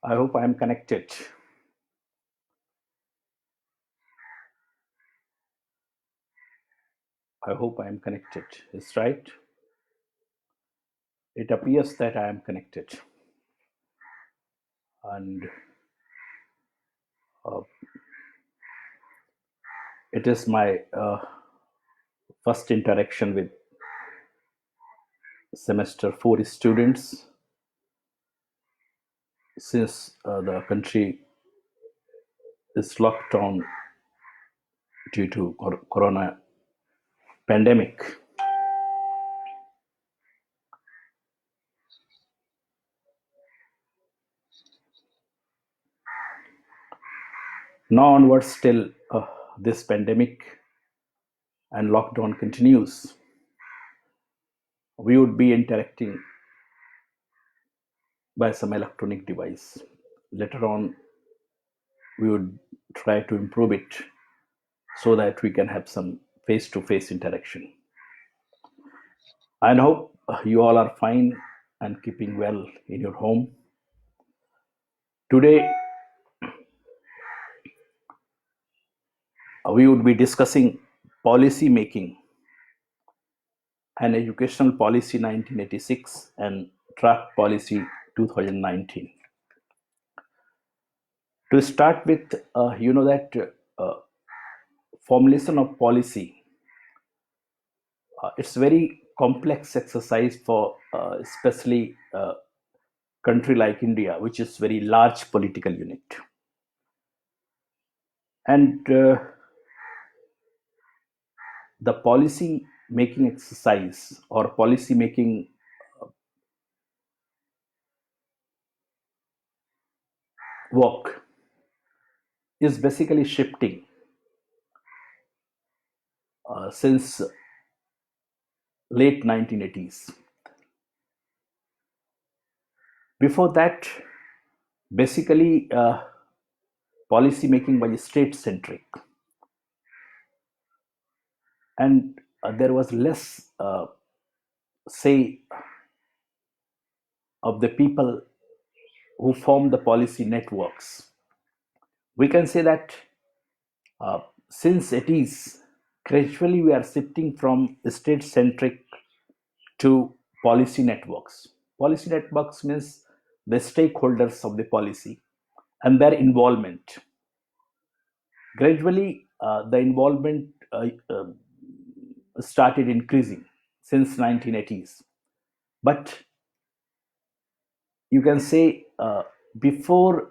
I hope I am connected. I hope I am connected. Is right? It appears that I am connected, and uh, it is my first interaction with semester 4 students since the country is locked down due to corona pandemic. Now onwards, still this pandemic and lockdown continues, we would be interacting by some electronic device. Later on, we would try to improve it so that we can have some face to face interaction. I hope you all are fine and keeping well in your home. Today, we would be discussing policy making and educational policy 1986 and draft policy 2019. To start with, that uh, formulation of policy, it's very complex exercise for especially country like India, which is very large political unit. And the policy making exercise or policy making work is basically shifting since late 1980s. Before that, basically, policy making was state centric, and there was less say of the people who form the policy networks. We can say that since it is gradually we are shifting from state centric to policy networks. Policy networks means the stakeholders of the policy and their involvement. Gradually, the involvement started increasing since 1980s. But you can say before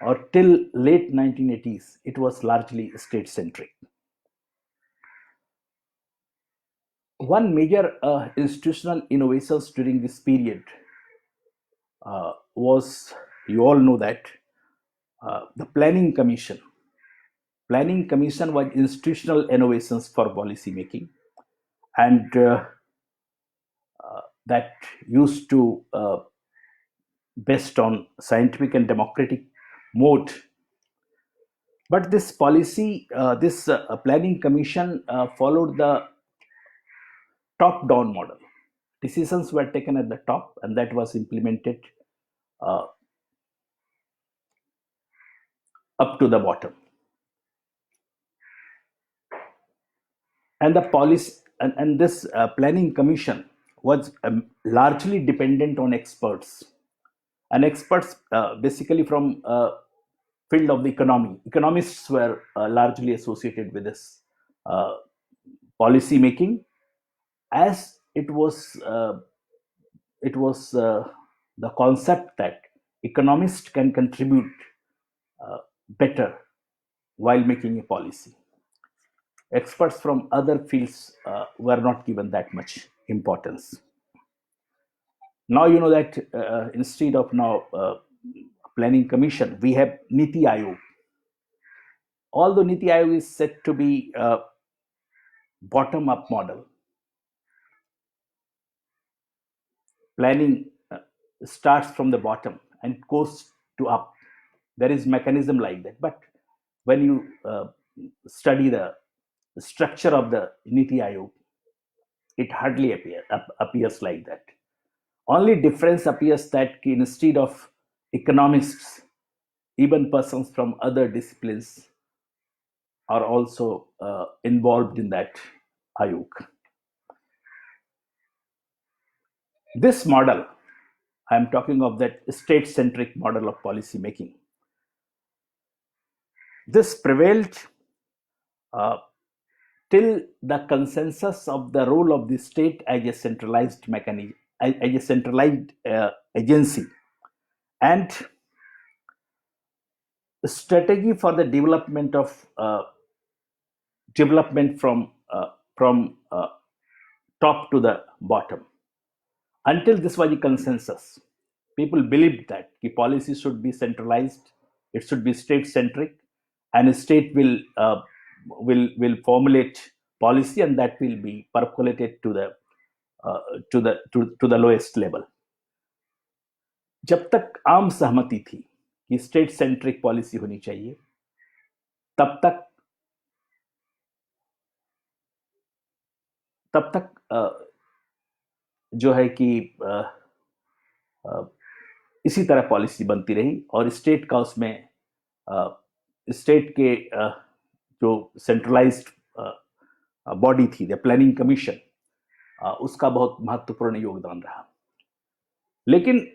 or till late 1980s, it was largely state centric. One major institutional innovations during this period was, you all know that, the planning commission. Planning commission was institutional innovations for policy making, and that used to based on scientific and democratic mode. But this policy, this planning commission followed the top down model. Decisions were taken at the top, and that was implemented uh, up to the bottom. And the policy and this planning commission was largely dependent on experts, and experts basically from field of the economy. Economists were largely associated with this uh, policy making, as it was the concept that economists can contribute better while making a policy. Experts from other fields were not given that much importance. Now you know that instead of now planning commission, we have Niti Aayog. Although Niti Aayog is said to be a bottom-up model, planning starts from the bottom and goes to up. There is mechanism like that, but when you study the structure of the Niti Aayog, it hardly appears like that. Only difference appears that instead of economists, even persons from other disciplines are also involved in that Ayog. This model, I am talking of that state-centric model of policy making. This prevailed till the consensus of the role of the state as a centralized mechanism, as a centralized agency, and strategy for the development of development from top to the bottom. Until this was a consensus, people believed that the policy should be centralized, it should be state-centric, and a state will formulate policy, and that will be percolated to the to the lowest level. जब तक आम सहमति थी कि state centric policy होनी चाहिए, तब तक जो है कि इसी तरह पॉलिसी बनती रही, और स्टेट का उसमें स्टेट के जो सेंट्रलाइज्ड बॉडी थी, द प्लानिंग कमीशन, उसका बहुत महत्वपूर्ण योगदान रहा. लेकिन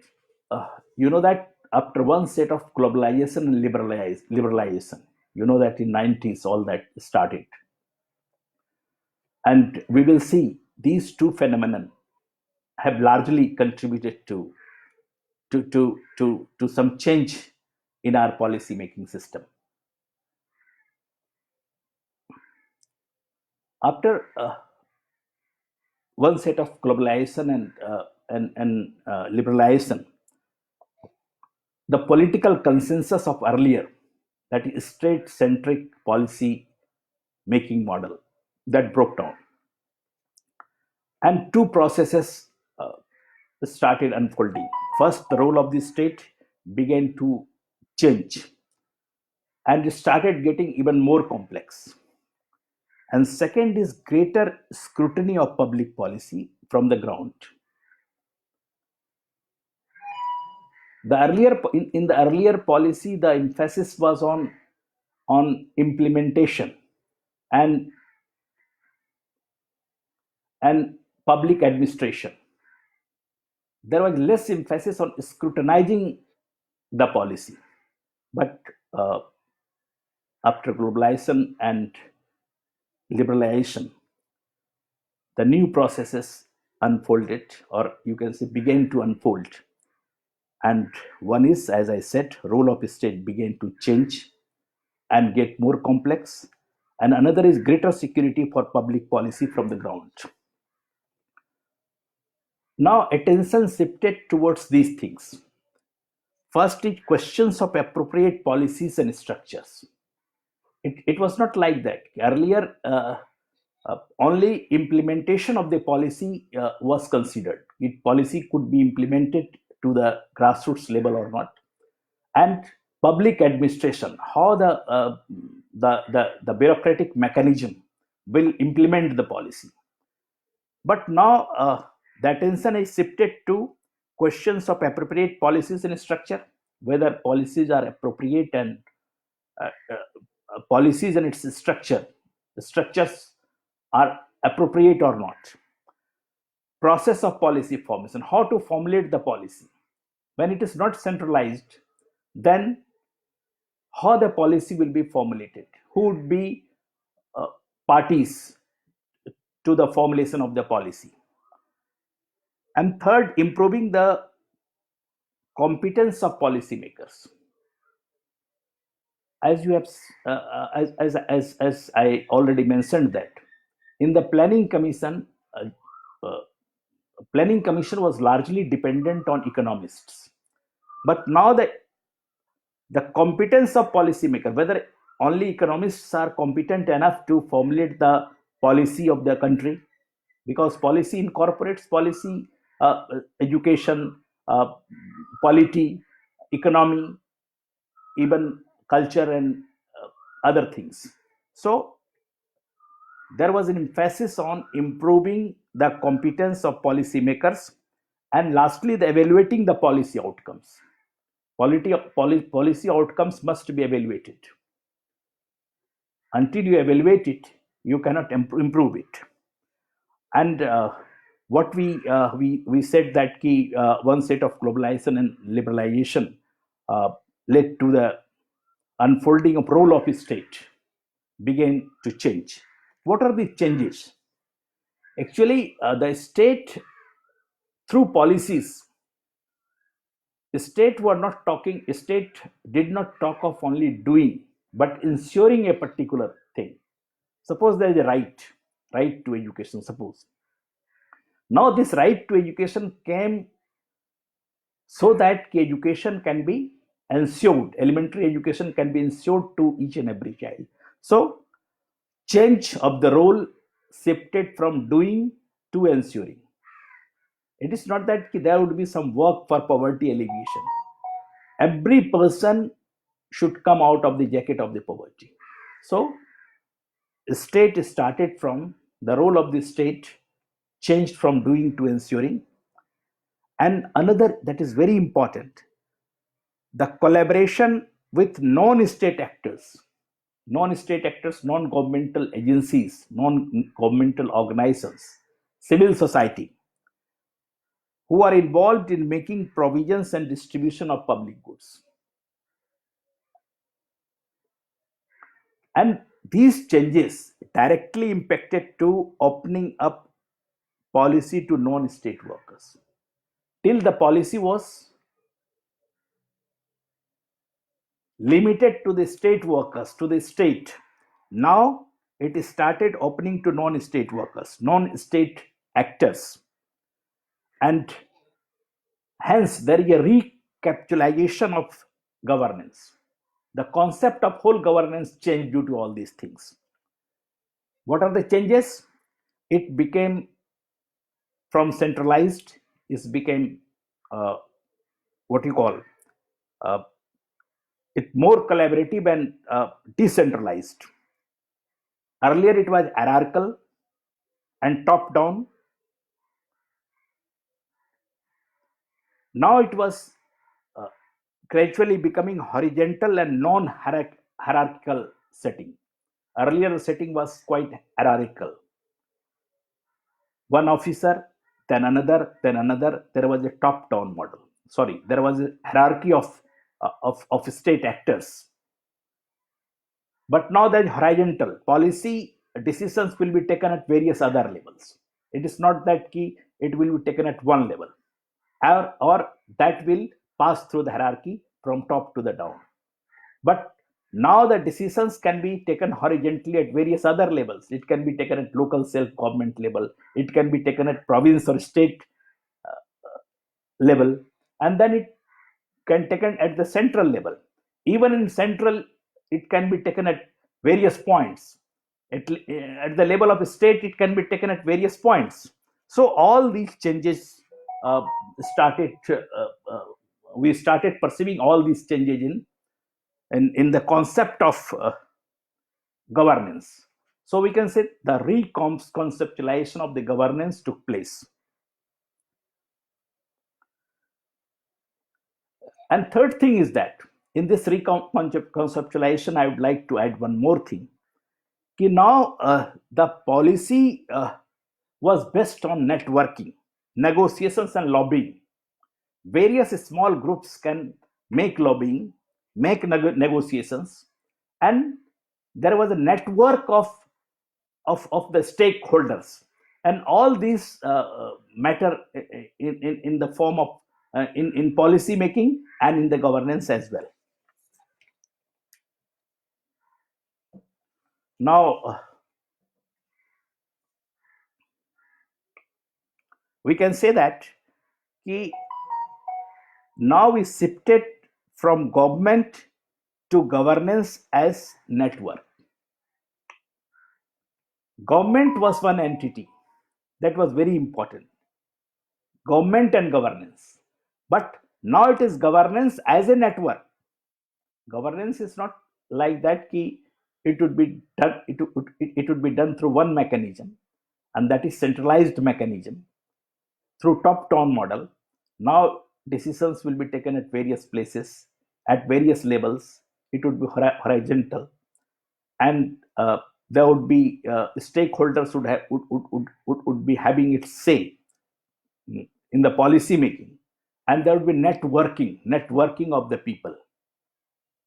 you know that after one set of globalization and liberalization, you know that in 90s all that started, and we will see these two phenomena have largely contributed to some change in our policy making system. After one set of globalization and liberalization, the political consensus of earlier, that is state-centric policy making model, that broke down, and two processes started unfolding. First, the role of the state began to change and started getting even more complex. And second is greater scrutiny of public policy from the ground. In the earlier policy, the emphasis was on implementation and public administration. There was less emphasis on scrutinizing the policy. But after globalization and liberalization, the new processes unfolded, or you can say began to unfold. And one is, as I said, role of state began to change and get more complex. And another is greater security for public policy from the ground. Now attention shifted towards these things. First is questions of appropriate policies and structures. It was not like that. Earlier, only implementation of the policy was considered. Policy could be implemented to the grassroots level or not. And public administration, how the bureaucratic mechanism will implement the policy. But now the attention is shifted to questions of appropriate policies and structure, whether policies are appropriate, and policies and its structures are appropriate or not. Process of policy formation, how to formulate the policy. When it is not centralized, then how the policy will be formulated, who would be parties to the formulation of the policy. And third, improving the competence of policymakers. As you have, as I already mentioned, that in the planning commission was largely dependent on economists. But now the competence of policymakers, whether only economists are competent enough to formulate the policy of the country, because policy incorporates policy education, polity, economy, even culture and other things. So there was an emphasis on improving the competence of policymakers, and lastly, the evaluating the policy outcomes. Policy outcomes must be evaluated. Until you evaluate it, you cannot improve it. And what we said that key one set of globalization and liberalization led to the unfolding of role of state began to change. What are the changes? Actually, the state through policies, state did not talk of only doing, but ensuring a particular thing. Suppose there is a right to education. Suppose now this right to education came so that education can be ensured, elementary education can be ensured to each and every child. So change of the role shifted from doing to ensuring. It is not that there would be some work for poverty alleviation. Every person should come out of the jacket of the poverty. So the state started from the role of the state changed from doing to ensuring. And another that is very important, the collaboration with non-state actors, non-governmental agencies, non-governmental organizations, civil society, who are involved in making provisions and distribution of public goods. And these changes directly impacted to opening up policy to non-state workers. Till the policy was limited to the state workers, to the state. Now it started opening to non-state workers, non-state actors. And hence there is a recapitalization of governance. The concept of whole governance changed due to all these things. What are the changes? It became from centralized, it became what you call it more collaborative and decentralized. Earlier it was hierarchical and top down. Now it was gradually becoming horizontal and non-hierarchical setting. Earlier the setting was quite hierarchical. One officer, then another, then another. There was a top-down model. Sorry, there was a hierarchy of state actors. But now there is horizontal. Policy decisions will be taken at various other levels. It is not that key, it will be taken at one level. Or that will pass through the hierarchy from top to the down. But now the decisions can be taken horizontally at various other levels. It can be taken at local self-government level. It can be taken at province or state level. And then it can be taken at the central level. Even in central, it can be taken at various points. At the level of a state, it can be taken at various points. So all these changes we started perceiving all these changes in the concept of governance. So we can say the reconceptualization of the governance took place. And third thing is that in this reconceptualization, I would like to add one more thing. Now the policy was based on networking, negotiations and lobbying. Various small groups can make lobbying, make negotiations, and there was a network of the stakeholders, and all these matter in the form of in policy making and in the governance as well. Now we can say that now we shifted from government to governance as network. Government was one entity that was very important. government and governance. But now it is governance as a network. Governance is not like that key. It would be done. It would be done through one mechanism, and that is centralized mechanism through top-down model. Now decisions will be taken at various places, at various levels. It would be horizontal, and there would be stakeholders would be having its say in the policy making, and there would be networking of the people.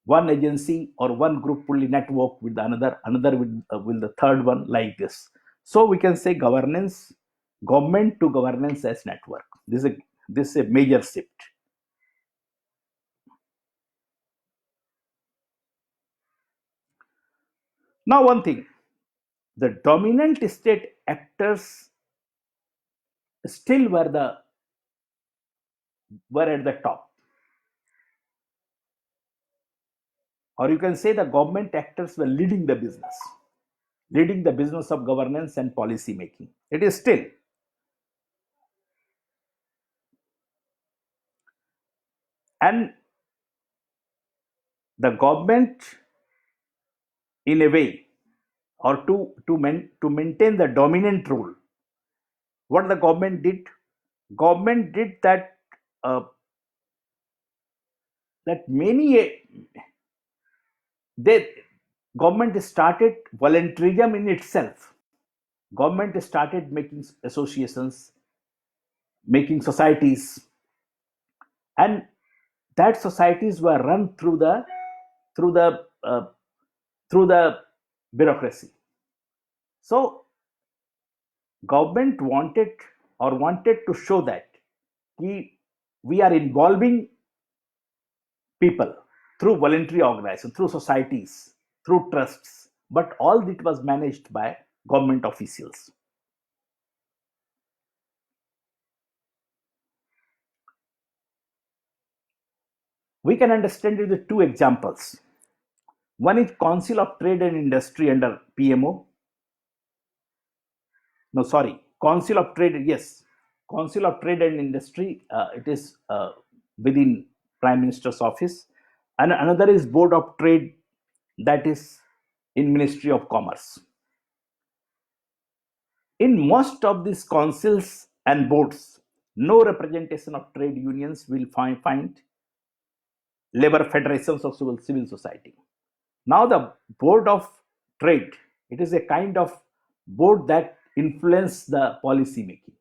One agency or one group will network with another with the third one, like this. So we can say governance, government to governance as network. This is a major shift. Now one thing, the dominant state actors still were at the top, or you can say the government actors were leading the business of governance and policy making. It is still. And the government, in a way, or to maintain the dominant role, what the government did that, uh, that many they government started voluntarism in itself. Government started making associations, making societies, and that societies were run through the uh, through the bureaucracy. So government wanted to show that we are involving people through voluntary organization, through societies, through trusts, but all that was managed by government officials. We can understand it with two examples. One is Council of Trade and Industry under PMO. No, sorry, Council of Trade. Yes, Council of Trade and Industry. It is within Prime Minister's office, and another is Board of Trade, that is in Ministry of Commerce. In most of these councils and boards, no representation of trade unions will find labor federations of civil society. Now the Board of Trade, it is a kind of board that influence the policy making.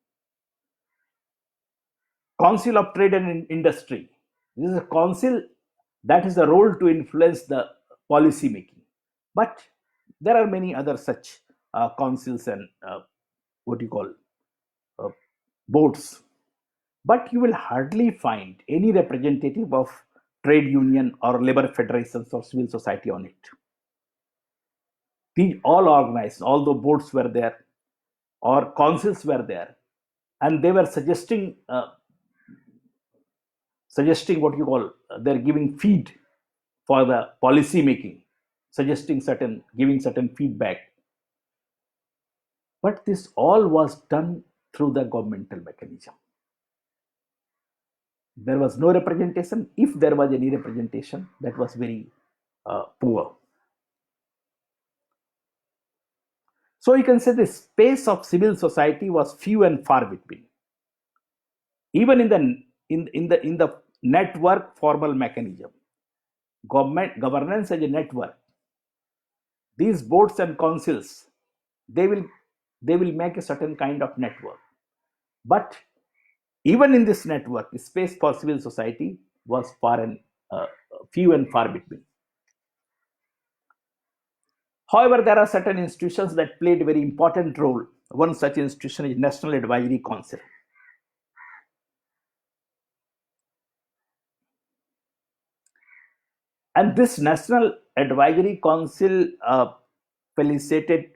Council of Trade and Industry, this is a council that is the role to influence the policy making. But there are many other such councils and what you call uh, boards, but you will hardly find any representative of trade union or labor federations or civil society on it. These all organized, all the boards were there or councils were there, and they were suggesting what you call, they're giving feed for the policy making, giving certain feedback. But this all was done through the governmental mechanism. There was no representation. If there was any representation, that was very poor. So you can say the space of civil society was few and far between. Even in the network formal mechanism, governance as a network, these boards and councils, they will make a certain kind of network. But even in this network, the space for civil society was few and far between. However, there are certain institutions that played a very important role. One such institution is National Advisory Council. And this National Advisory Council felicitated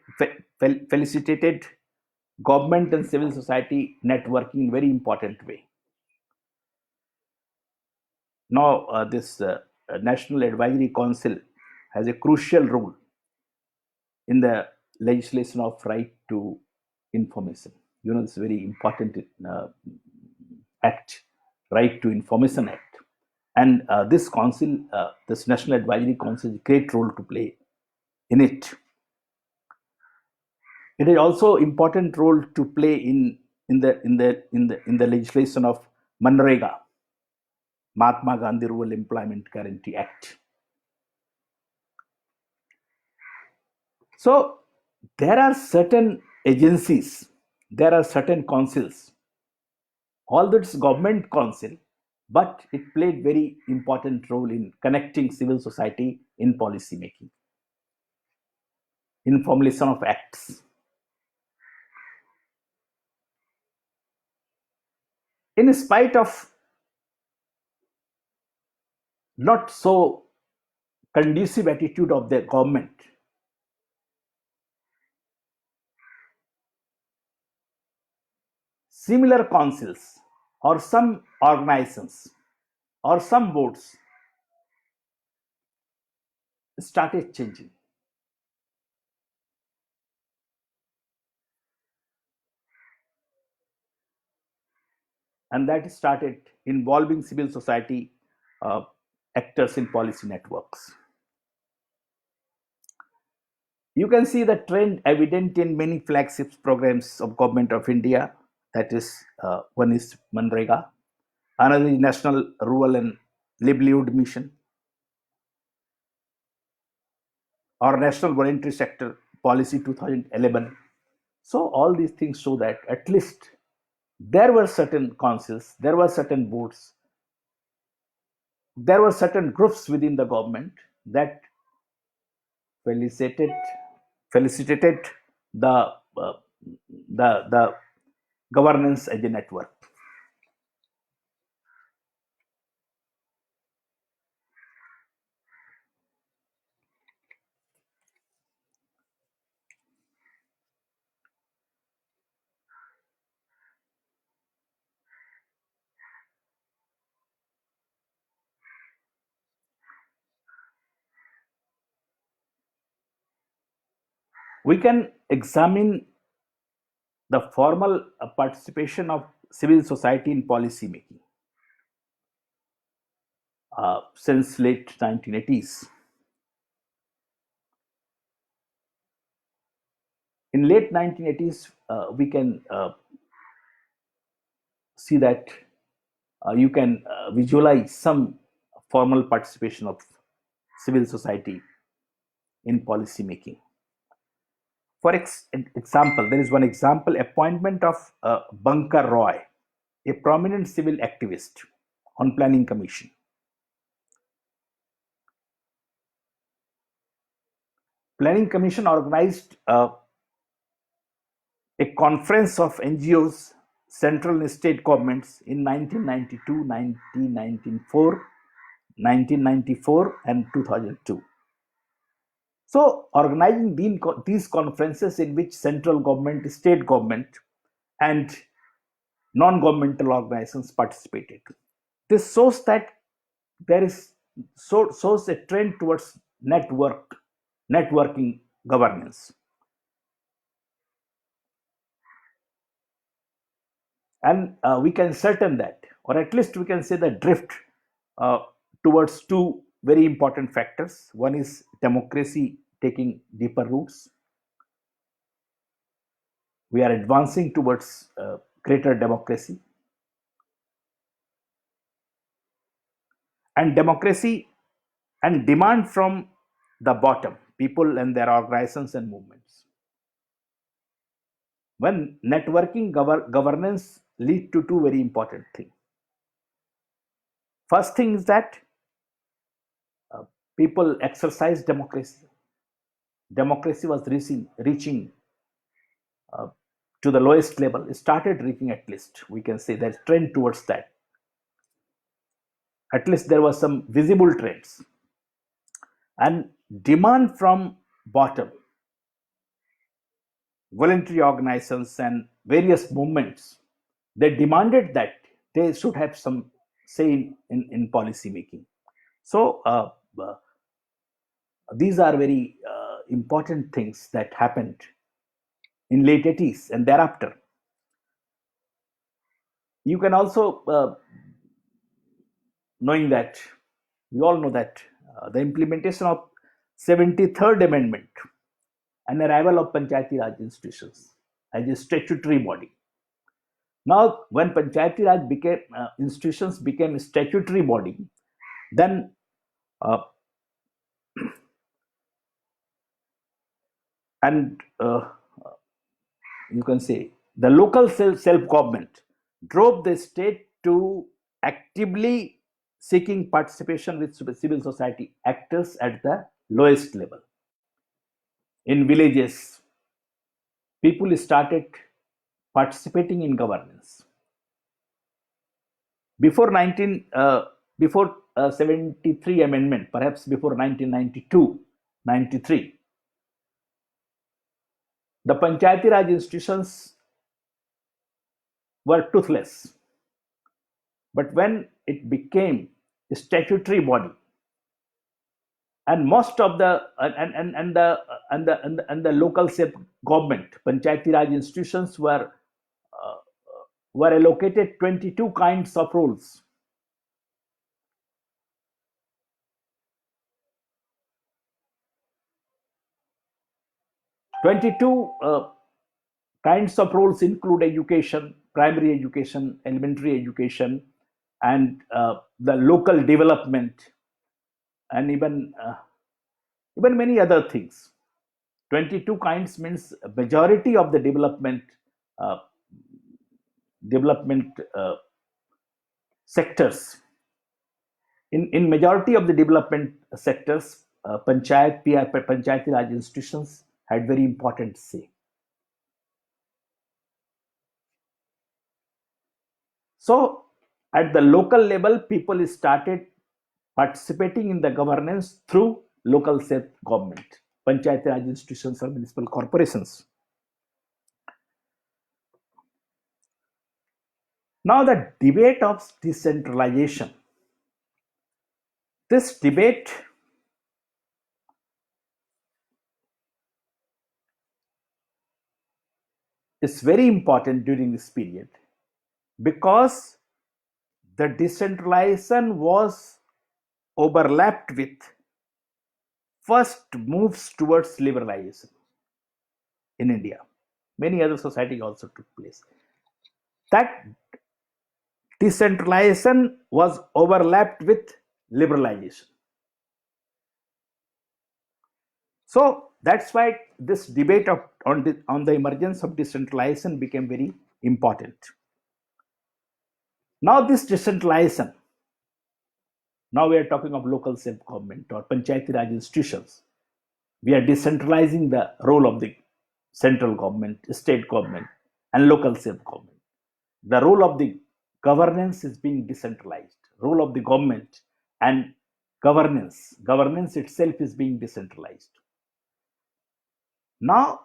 government and civil society networking in very important way. Now, this National Advisory Council has a crucial role in the legislation of right to information. You know, it's very important Act, Right to Information Act. And this council, this National Advisory Council, has a great role to play in it. It is also important role to play in the legislation of Manrega, Mahatma Gandhi Rural Employment Guarantee Act. So there are certain agencies, there are certain councils, although it's government council, but it played very important role in connecting civil society in policy making, in formulation of acts. In spite of not so conducive attitude of the government, similar councils or some organizations or some boards started changing. And that started involving civil society uh, actors in policy networks. You can see the trend evident in many flagship programs of Government of India. That is, one is Manrega, another is National Rural and Livelihood Mission, or National Voluntary Sector Policy 2011. So all these things show that at least there were certain councils, there were certain boards, there were certain groups within the government that felicitated felicitated the uh, the governance as a network. We can examine the formal participation of civil society in policy making since late 1980s. In late 1980s, we can see that you can visualize some formal participation of civil society in policy making. For example, there is one example: appointment of Bankar Roy, a prominent civil activist, on Planning Commission. Planning Commission organized a conference of NGOs, central and state governments in 1992, 1994, 1994, and 2002. So, organizing these conferences in which central government, state government, and non-governmental organizations participated. This shows that there is shows a trend towards networking governance. And we can certain that, or at least we can say the drift uh, towards two very important factors. One is democracy taking deeper roots. We are advancing towards greater democracy, and democracy and demand from the bottom, people and their organizations and movements. When networking governance lead to two very important things. First thing is that uh, people exercise democracy. Democracy was reaching uh, to the lowest level. It started reaching, at least we can say there's trend towards that. At least there was some visible trends. And demand from bottom, voluntary organizations and various movements, they demanded that they should have some say in policy making. So these are very important things that happened in late 80s and thereafter. You can also, knowing that, we all know that the implementation of 73rd Amendment and arrival of Panchayati Raj institutions as a statutory body. Now, when Panchayati Raj institutions became a statutory body, then uh, and you can say the local self-government drove the state to actively seeking participation with civil society actors at the lowest level. In villages, people started participating in governance. Before 73 amendment, perhaps before 1992, 93, the Panchayati Raj institutions were toothless. But when it became a statutory body, and most of the local self government Panchayati Raj institutions were allocated 22 kinds of roles. 22 kinds of roles include education, primary education, elementary education, and the local development, and even many other things. 22 kinds means majority of the uh, development sectors. In majority of the development sectors, Panchayati Raj institutions had very important say. So at the local level, people started participating in the governance through local self-government, Panchayati Raj institutions or municipal corporations. Now the debate of decentralization. This debate is very important during this period because the decentralization was overlapped with first moves towards liberalization in India. Many other societies also took place. That decentralization was overlapped with liberalization. So that's why this debate on the emergence of decentralization became very important. Now this decentralization, now we are talking of local self-government or Panchayati Raj institutions. We are decentralizing the role of the central government, state government, and local self-government. The role of the governance is being decentralized. Role of the government and governance itself is being decentralized. Now,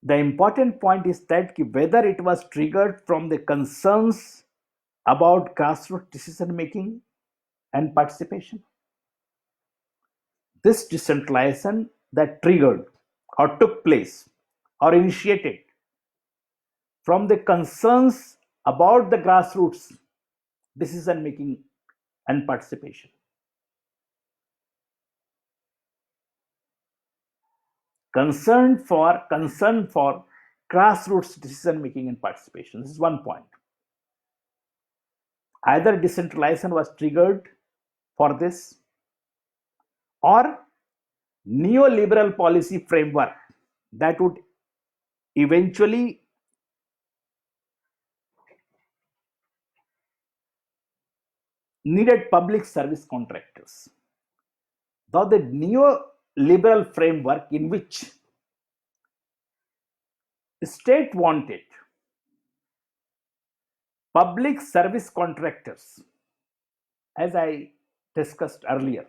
the important point is that whether it was triggered from the concerns about grassroots decision making and participation. This decentralization that triggered or took place or initiated from the concerns about the grassroots decision making and participation. Concern for grassroots decision making and participation. This is one point. Either decentralization was triggered for this, or neoliberal policy framework that would eventually needed public service contractors. Now the neoliberal framework in which the state wanted public service contractors, as I discussed earlier,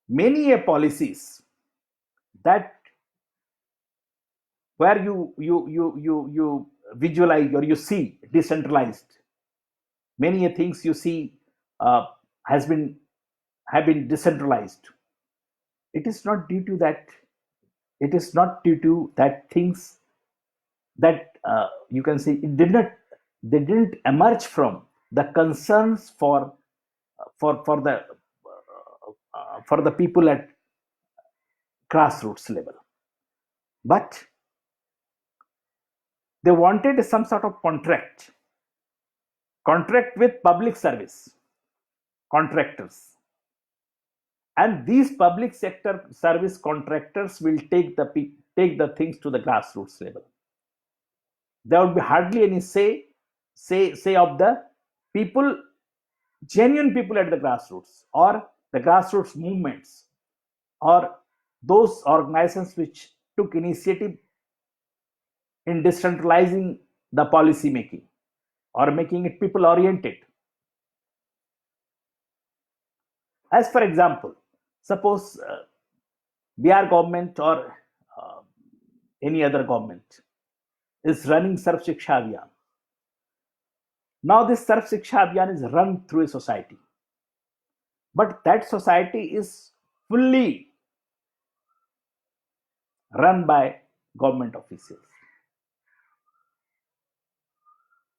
many policies that where you visualize or you see decentralized, many things you see have been decentralized. It is not due to that. It is not due to that things that you can say it did not they didn't emerge from the concerns for for the for the people at grassroots level, but they wanted some sort of contract with public service contractors, and these public sector service contractors will take the things to the grassroots level. There would be hardly any say of the people, genuine people at the grassroots, or the grassroots movements, or those organizations which took initiative in decentralizing the policy making or making it people oriented. As for example, suppose Bihar government or uh, any other government is running Sarv Shiksha Abhiyan. Now this Sarv Shiksha Abhiyan is run through a society, but that society is fully run by government officials.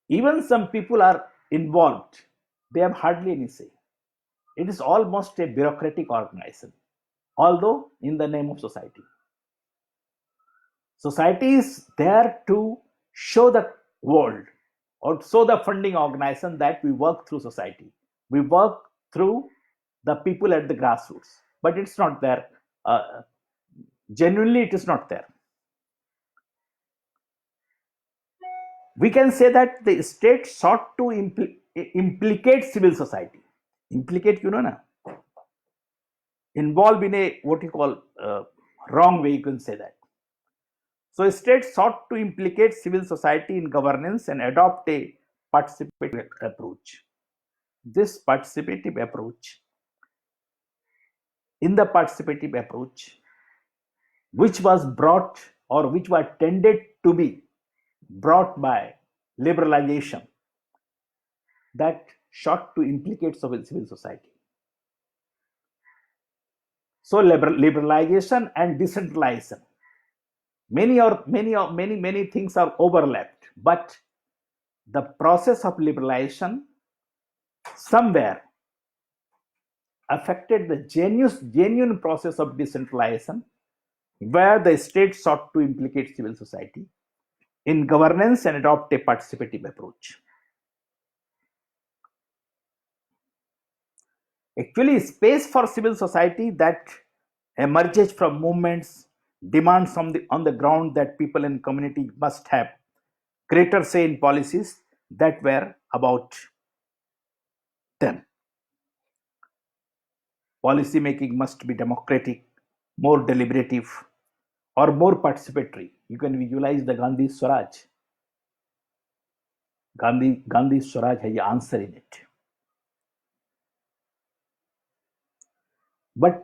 Even some people are involved, they have hardly any say. It is almost a bureaucratic organization, although in the name of society. Society is there to show the world or show the funding organization that we work through society. We work through the people at the grassroots, but it's not there. Genuinely, it is not there. We can say that the state sought to implicate civil society. Implicate, na? Involve in a what you call wrong way, you can say that. So state sought to implicate civil society in governance and adopt a participative approach. This participative approach, in the participative approach, which was brought or which was tended to be brought by liberalization, that sought to implicate civil society. So liberalization and decentralization, many things are overlapped, but the process of liberalization somewhere affected the genuine process of decentralization, where the state sought to implicate civil society in governance and adopt a participative approach. Actually, space for civil society that emerges from movements demands on the ground that people and community must have greater say in policies that were about them. Policy making must be democratic, more deliberative, or more participatory. You can visualize the Gandhi Swaraj. Gandhi Swaraj has the answer in it. But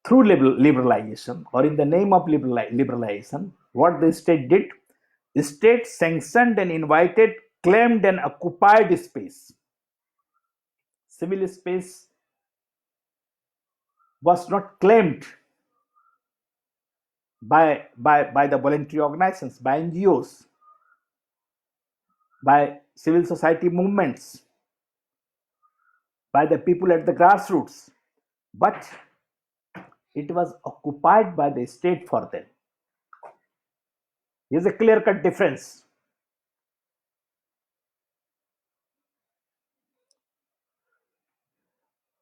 through liberalization, or in the name of liberalization, what the state did, the state sanctioned and invited, claimed and occupied space. Civil space was not claimed by the voluntary organizations, by NGOs, by civil society movements, by the people at the grassroots, but it was occupied by the state for them. Here's a clear-cut difference.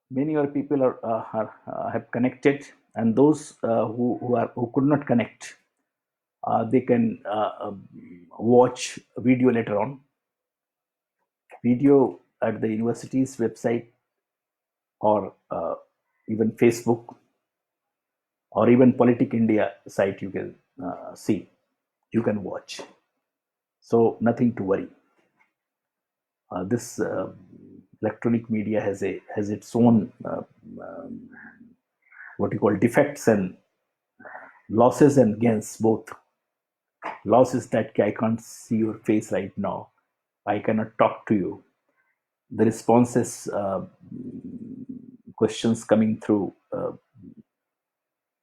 Many other people have connected, and those who could not connect, they can watch video later on. Video at the university's website, or even Facebook, or even Politic India site. You can see, you can watch. So nothing to worry. This electronic media has its own what you call defects and losses and gains both. Losses that I can't see your face right now, I cannot talk to you. The responses, questions coming through,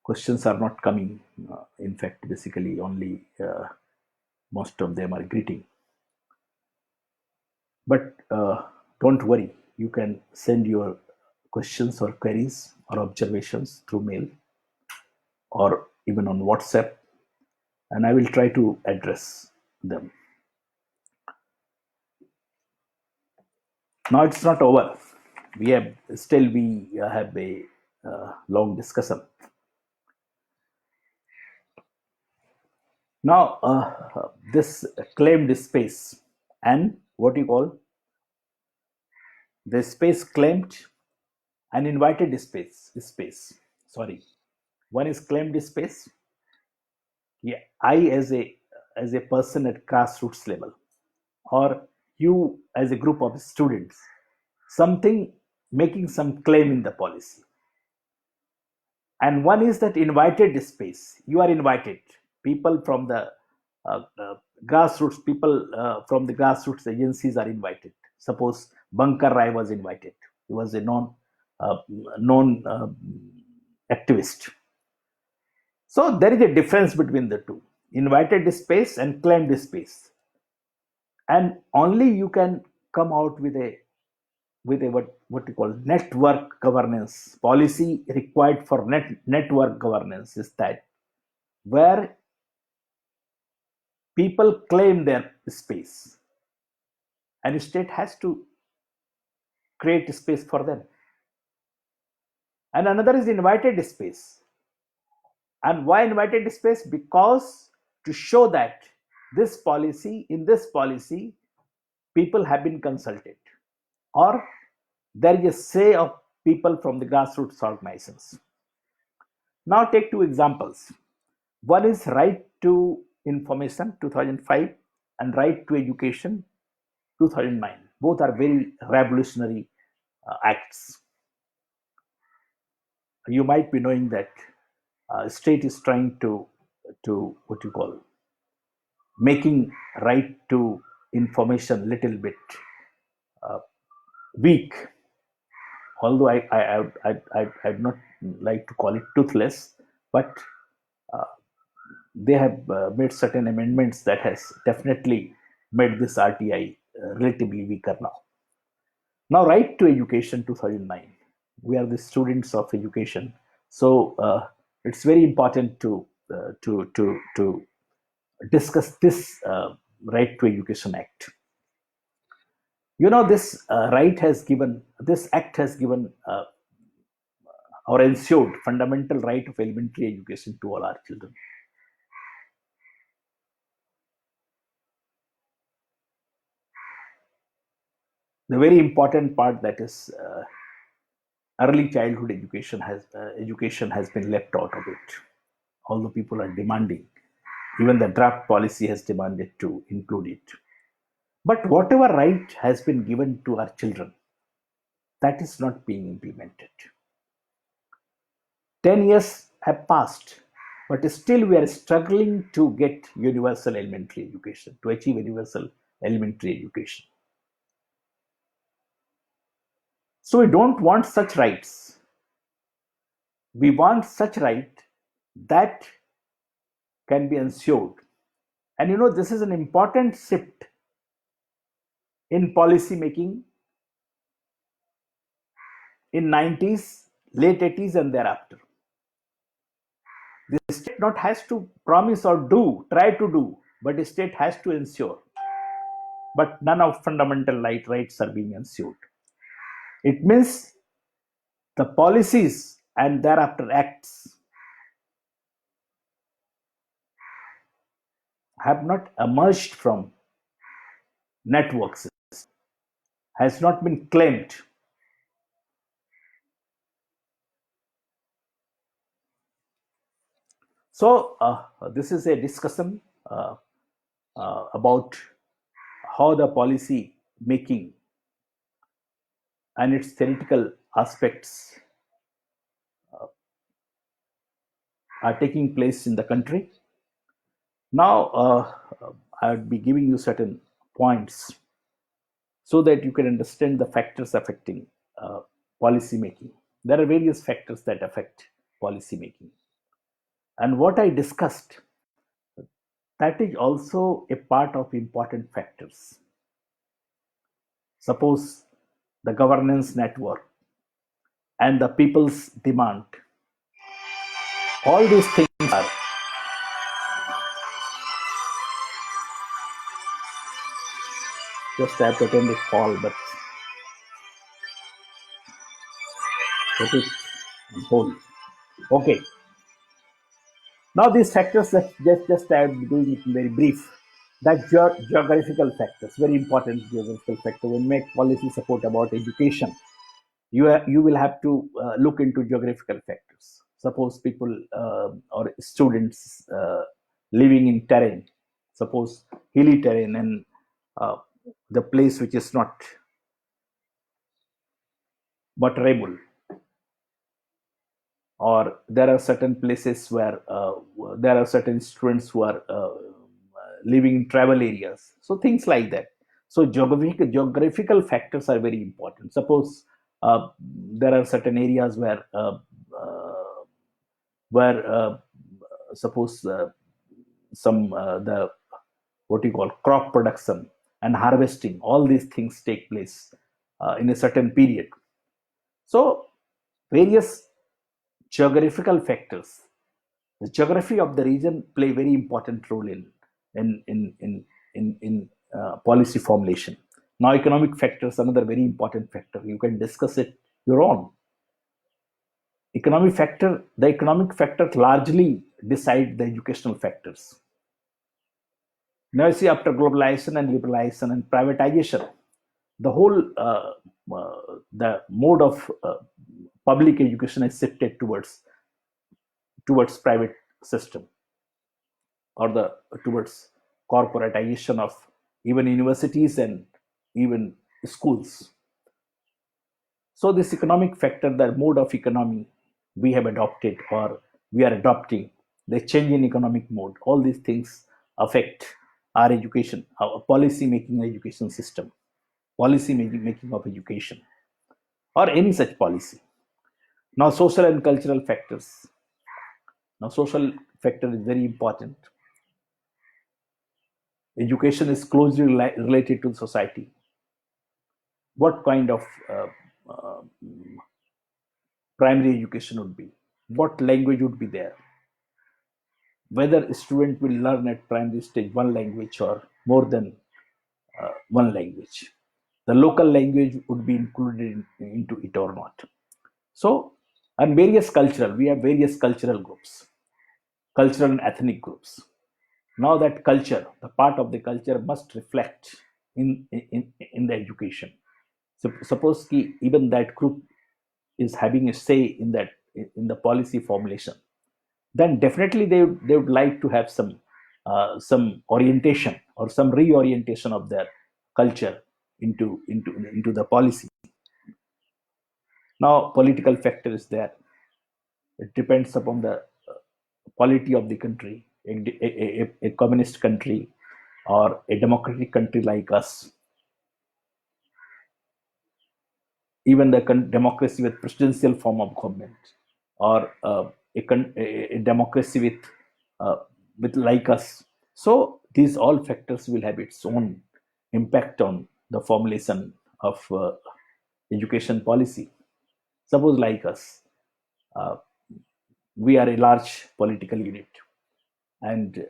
questions are not coming. In fact, basically only most of them are greeting. But don't worry, you can send your questions or queries or observations through mail or even on WhatsApp, and I will try to address them. Now it's not over. We have a long discussion. Now this claimed space and what you call the space claimed and invited space. Sorry, one is claimed space. Yeah, I as a person at grassroots level, or you as a group of students, something making some claim in the policy. And one is that invited space. You are invited. People from the grassroots, people from the grassroots agencies are invited. Suppose Bankar Rai was invited. He was a known activist. So there is a difference between the two: invited space and claimed space. And only you can come out with a what you call network governance policy. Required for network governance is that where people claim their space and state has to create space for them. And another is invited space. And why invited space? Because to show that in this policy people have been consulted, or there is a say of people from the grassroots organizations. Now take two examples. One is right to information 2005 and right to education 2009. Both are very revolutionary acts. You might be knowing that state is trying to what you call making right to information little bit weak. Although I'd not like to call it toothless, but they have made certain amendments that has definitely made this RTI relatively weaker now. Now, right to education 2009. We are the students of education, so it's very important to discuss this right to education act. You know, this act has given or ensured fundamental right of elementary education to all our children. The very important part, that is early childhood education has been left out of it, although people are demanding. Even the draft policy has demanded to include it. But whatever right has been given to our children, that is not being implemented. 10 years have passed, but still we are struggling to get universal elementary education, to achieve universal elementary education. So we don't want such rights. We want such right that can be ensured. And you know, this is an important shift in policy making in 90s, late 80s and thereafter. The state not has to promise or try to do, but the state has to ensure. But none of fundamental rights are being ensured. It means the policies and thereafter acts have not emerged from networks, has not been claimed. So this is a discussion about how the policy making and its theoretical aspects are taking place in the country. Now, I would be giving you certain points so that you can understand the factors affecting policy making. There are various factors that affect policy making. And what I discussed, that is also a part of important factors. suppose the governance network and the people's demand. All these things are just have to attend a call, but put it on hold. Okay. Now these factors that just I'm doing it very brief. That geographical factors, very important geographical factor. When make policy support about education, you will have to look into geographical factors. Suppose people or students living in terrain, suppose hilly terrain, and uh, the place which is not butterable, or there are certain places where there are certain students who are living in travel areas, so things like that. So geographical factors are very important. Suppose there are certain areas where suppose some the what you call crop production and harvesting, all these things take place in a certain period. So various geographical factors, the geography of the region play very important role in policy formulation. Now economic factors, another very important factor, you can discuss it your own. The economic factor largely decide the educational factors. Now you see, after globalization and liberalization and privatization, the whole the mode of public education is shifted towards private system, or the towards corporatization of even universities and even schools. So this economic factor, the mode of economy we have adopted or we are adopting, the change in economic mode, all these things affect our education, our policy making education system, policy making of education, or any such policy. Now social and cultural factors. Now social factor is very important. Education is closely related to society. What kind of uh, primary education would be? What language would be there? Whether a student will learn at primary stage one language or more than one language. The local language would be included into it or not. So, and we have various cultural groups, cultural and ethnic groups. Now that culture, the part of the culture must reflect in the education. So suppose even that group is having a say in the policy formulation, then definitely they would like to have some orientation or some reorientation of their culture into the policy. Now political factor is there. It depends upon the polity of the country. A communist country or a democratic country like us, even the democracy with presidential form of government, or a democracy uh, with like us. So these all factors will have its own impact on the formulation of education policy. Suppose like us, uh, we are a large political unit, and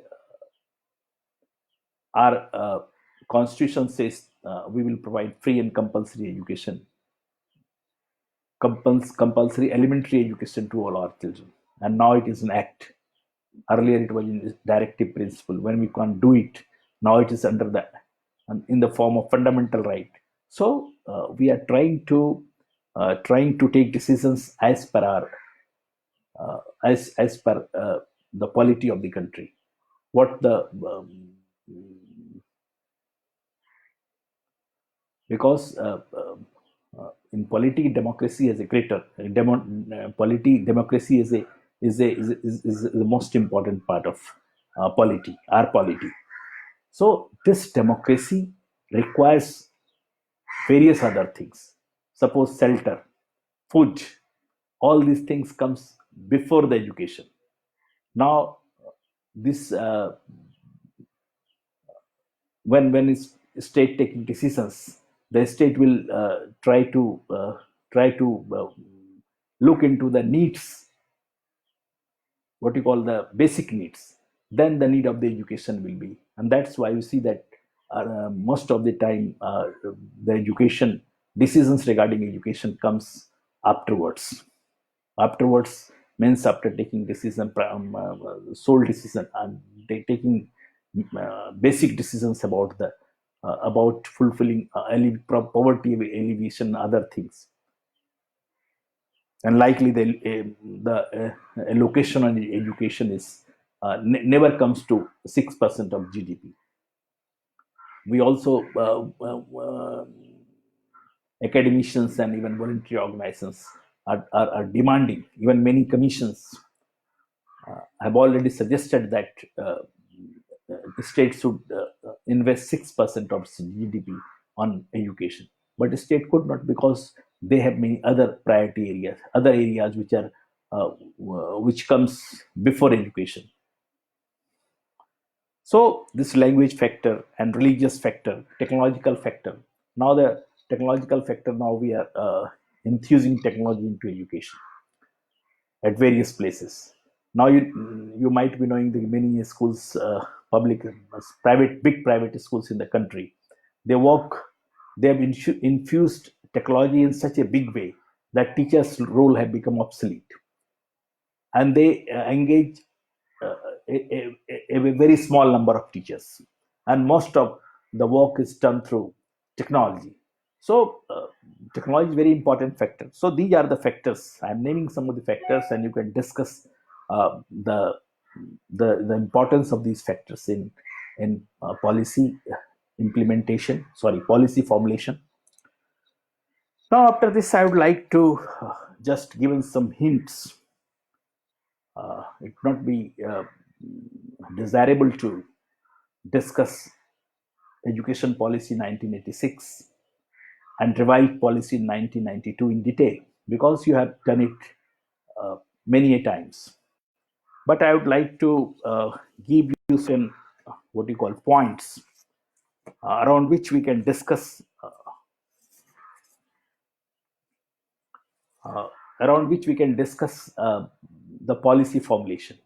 our constitution says we will provide free and compulsory education, compulsory elementary education to all our children. And now it is an act. Earlier it was in directive principle. When we can't do it, now it is under the in the form of fundamental right. So we are trying to take decisions as per our as per the polity of the country. What the because in polity democracy is a greater polity democracy is the most important part of polity, our polity. So this democracy requires various other things. Suppose shelter, food, all these things comes before the education. Now this when is state taking decisions, The state will try to look into the needs, what you call the basic needs. Then the need of the education will be, and that's why you see that most of the time the education decisions regarding education comes afterwards. Afterwards means after taking decision, sole decision, and taking basic decisions about the about fulfilling poverty alleviation, other things. And likely the allocation on education is never comes to 6% of GDP. We also academicians and even voluntary organizations are demanding. Even many commissions have already suggested that the state should invest 6% of GDP on education. But the state could not, because they have many other priority areas, other areas which are which comes before education. So this language factor and religious factor, technological factor. Now the technological factor. Now we are infusing technology into education at various places. Now you might be knowing the many schools, public, private, big private schools in the country. They work. They have infused technology in such a big way that teachers' role have become obsolete, and they engage uh, a very small number of teachers, and most of the work is done through technology. So technology is very important factor. So these are the factors. I'm naming some of the factors, and you can discuss uh, the the importance of these factors in policy implementation. Sorry, policy formulation. Now, after this, I would like to just give some hints. It would not be desirable to discuss education policy 1986 and revised policy in 1992 in detail, because you have done it many a times. But I would like to give you some what you call points around which we can discuss uh, around which we can discuss the policy formulation.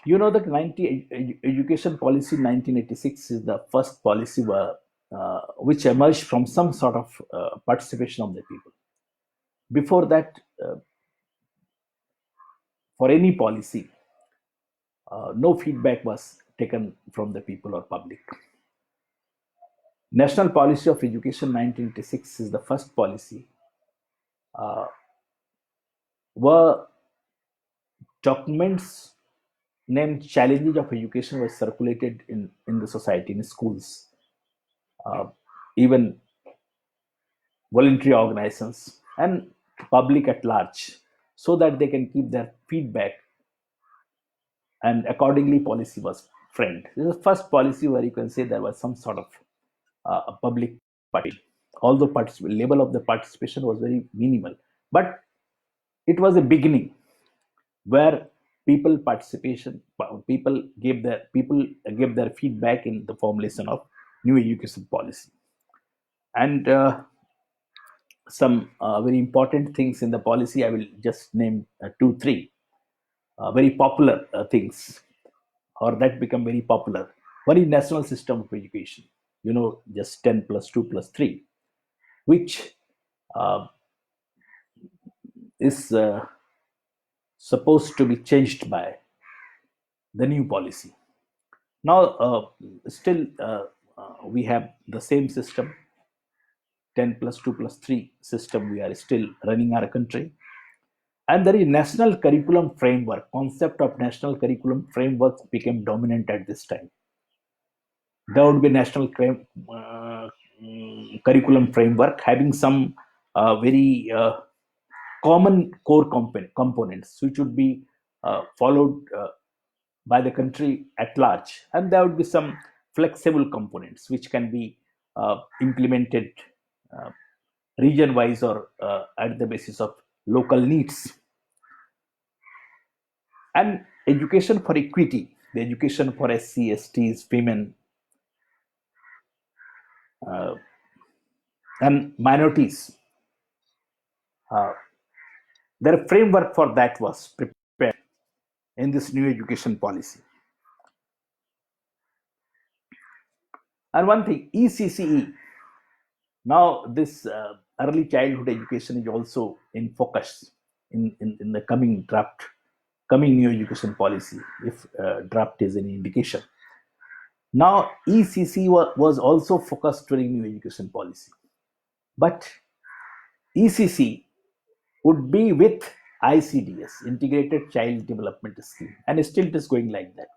You know that education policy 1986 is the first policy which emerged from some sort of participation of the people. Before that, for any policy, no feedback was taken from the people or public. National Policy of Education 1986 is the first policy where documents named Challenges of Education were circulated in the society, in schools, even voluntary organizations and public at large, so that they can keep their feedback, and accordingly policy was framed. This is the first policy where you can say there was some sort of public participation, although level of the participation was very minimal, but it was a beginning where people gave their feedback in the formulation of new education policy. And some very important things in the policy, I will just name two three very popular things, or that become very popular. One is national system of education, just 10 plus 2 plus 3, which uh, is supposed to be changed by the new policy. Now, still, we have the same system, 10 plus 2 plus 3 system. We are still running our country. And there is national curriculum framework. Concept of national curriculum framework became dominant at this time. There would be national curriculum framework having some very common core components, which would be followed by the country at large, and there would be some flexible components which can be implemented uh, region wise, or at the basis of local needs. And education for equity, the education for SC, STs, women, and minorities. Uh, their framework for that was prepared in this new education policy. And one thing, ECCE, now this early childhood education is also in focus in the coming draft, coming new education policy, if draft is any indication. Now, ECC was also focused during new education policy, but ECC would be with ICDS, Integrated Child Development Scheme, and still it is going like that.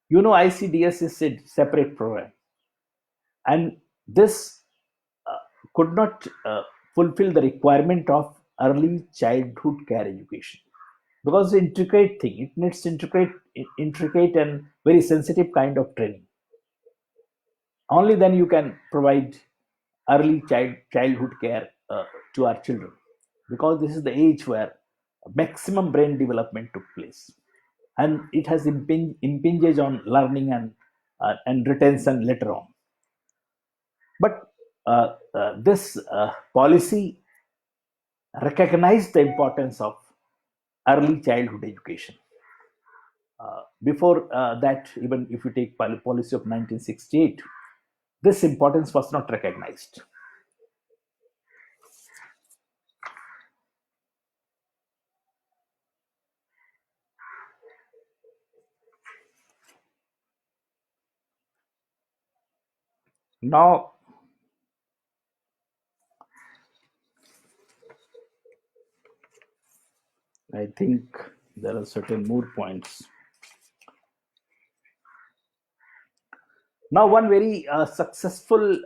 You know, ICDS is a separate program, and this uh, could not fulfill the requirement of early childhood care education because the intricate thing, it needs intricate and very sensitive kind of training. Only then you can provide early childhood care to our children, because this is the age where maximum brain development took place, and it has impinges on learning and retention later on. But this policy recognized the importance of early childhood education. Before that, even if you take policy of 1968, this importance was not recognized. Now, I think there are certain more points. Now, one very successful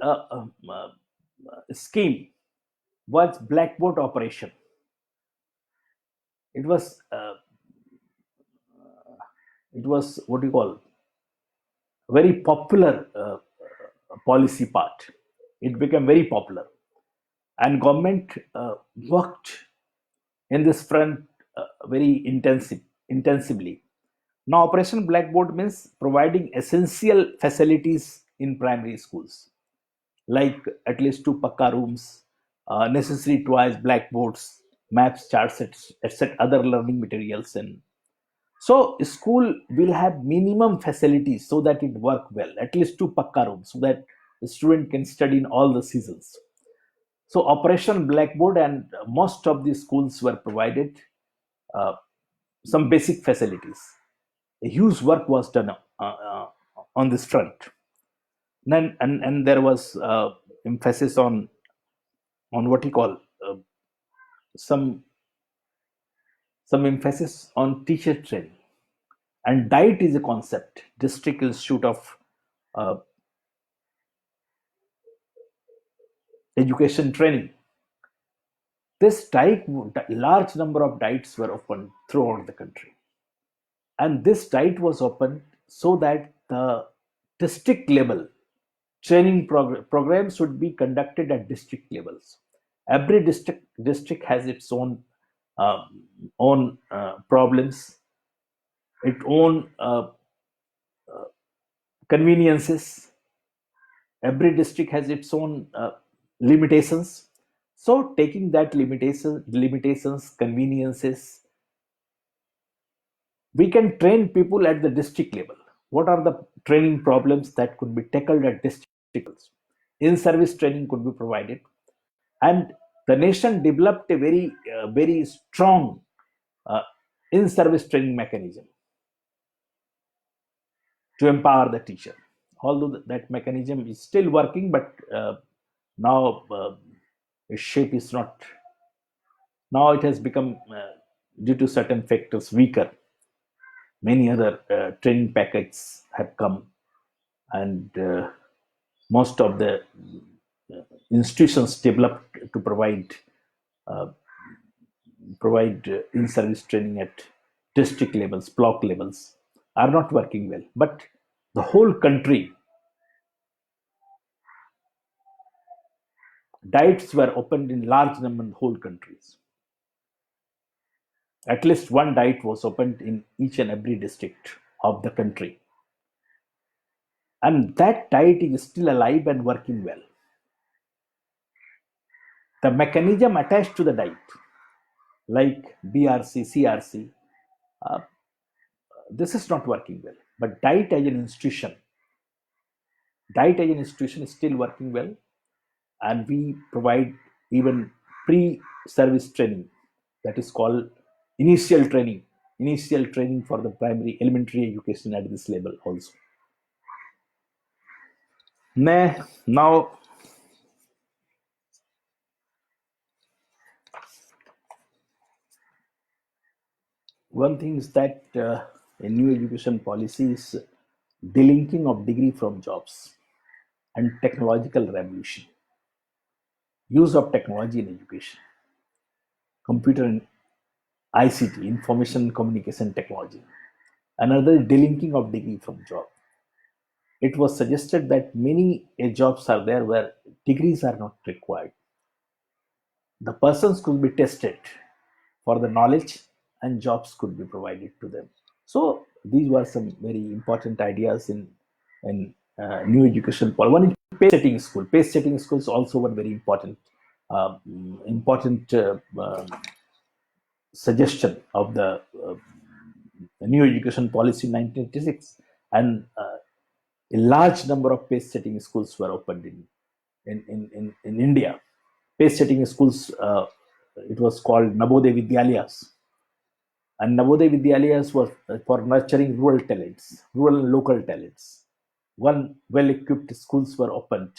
scheme was blackboard operation. It was what do you call, very popular policy part. It became very popular, and government worked in this front very intensively. Now, Operation Blackboard means providing essential facilities in primary schools, like at least two pakka rooms, necessary toys, blackboards, maps, charts, etc., other learning materials. And so, school will have minimum facilities so that it work well, at least two pakka rooms, so that the student can study in all the seasons. So, Operation Blackboard and most of the schools were provided uh, some basic facilities. A huge work was done on this front. And there was emphasis on what you call uh, some emphasis on teacher training, and diet is a concept. District Institute of uh, Education Training. This diet, large number of diets were opened throughout the country, and this diet was opened so that the district level training programs should be conducted at district levels. Every district has its uh, own problems, its own conveniences. Every district has its own limitations. So, taking that limitations, conveniences, we can train people at the district level. What are the training problems that could be tackled at district levels? In service training could be provided, and the nation developed a very strong uh, in service training mechanism to empower the teacher. Although that mechanism is still working, but now its shape is not. Now it has become, due to certain factors, weaker. Many other training packets have come, and most of the institutions developed to uh, provide in-service training at district levels, block levels, are not working well. But the whole country, diets were opened in large number in whole countries. At least one diet was opened in each and every district of the country, and that diet is still alive and working well. The mechanism attached to the diet, like BRC, CRC, uh, this is not working well. But diet as an institution is still working well, and we provide even pre-service training, that is called initial training, initial training for the primary elementary education at this level also. Now, one thing is that a new education policy is delinking of degree from jobs and technological revolution, use of technology in education, computer and ICT, information communication technology. Another is delinking of degree from job. It was suggested that many jobs are there where degrees are not required. The persons could be tested for the knowledge and jobs could be provided to them. So these were some very important ideas in new education policy. One is pace setting school. Pace setting schools also were very important suggestion of the new education policy in 1986, and a large number of pace setting schools were opened in India. Pace setting schools, it was called Navodaya Vidyalayas, and Navodaya Vidyalayas were for nurturing rural talents, rural and local talents. One well-equipped schools were opened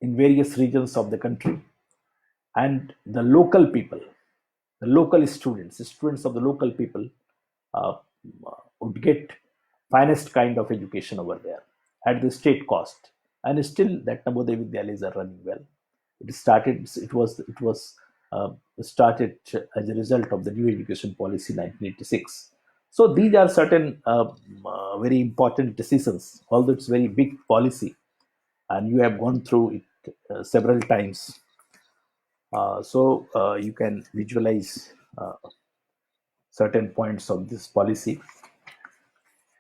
in various regions of the country, and the local students, the students of the local people, uh, would get finest kind of education over there at the state cost. And still, that Navodaya Vidyalayas are running well. It was started as a result of the new education policy 1986. So these are certain very important decisions, although it's very big policy, and you have gone through it several times. So you can visualize certain points of this policy.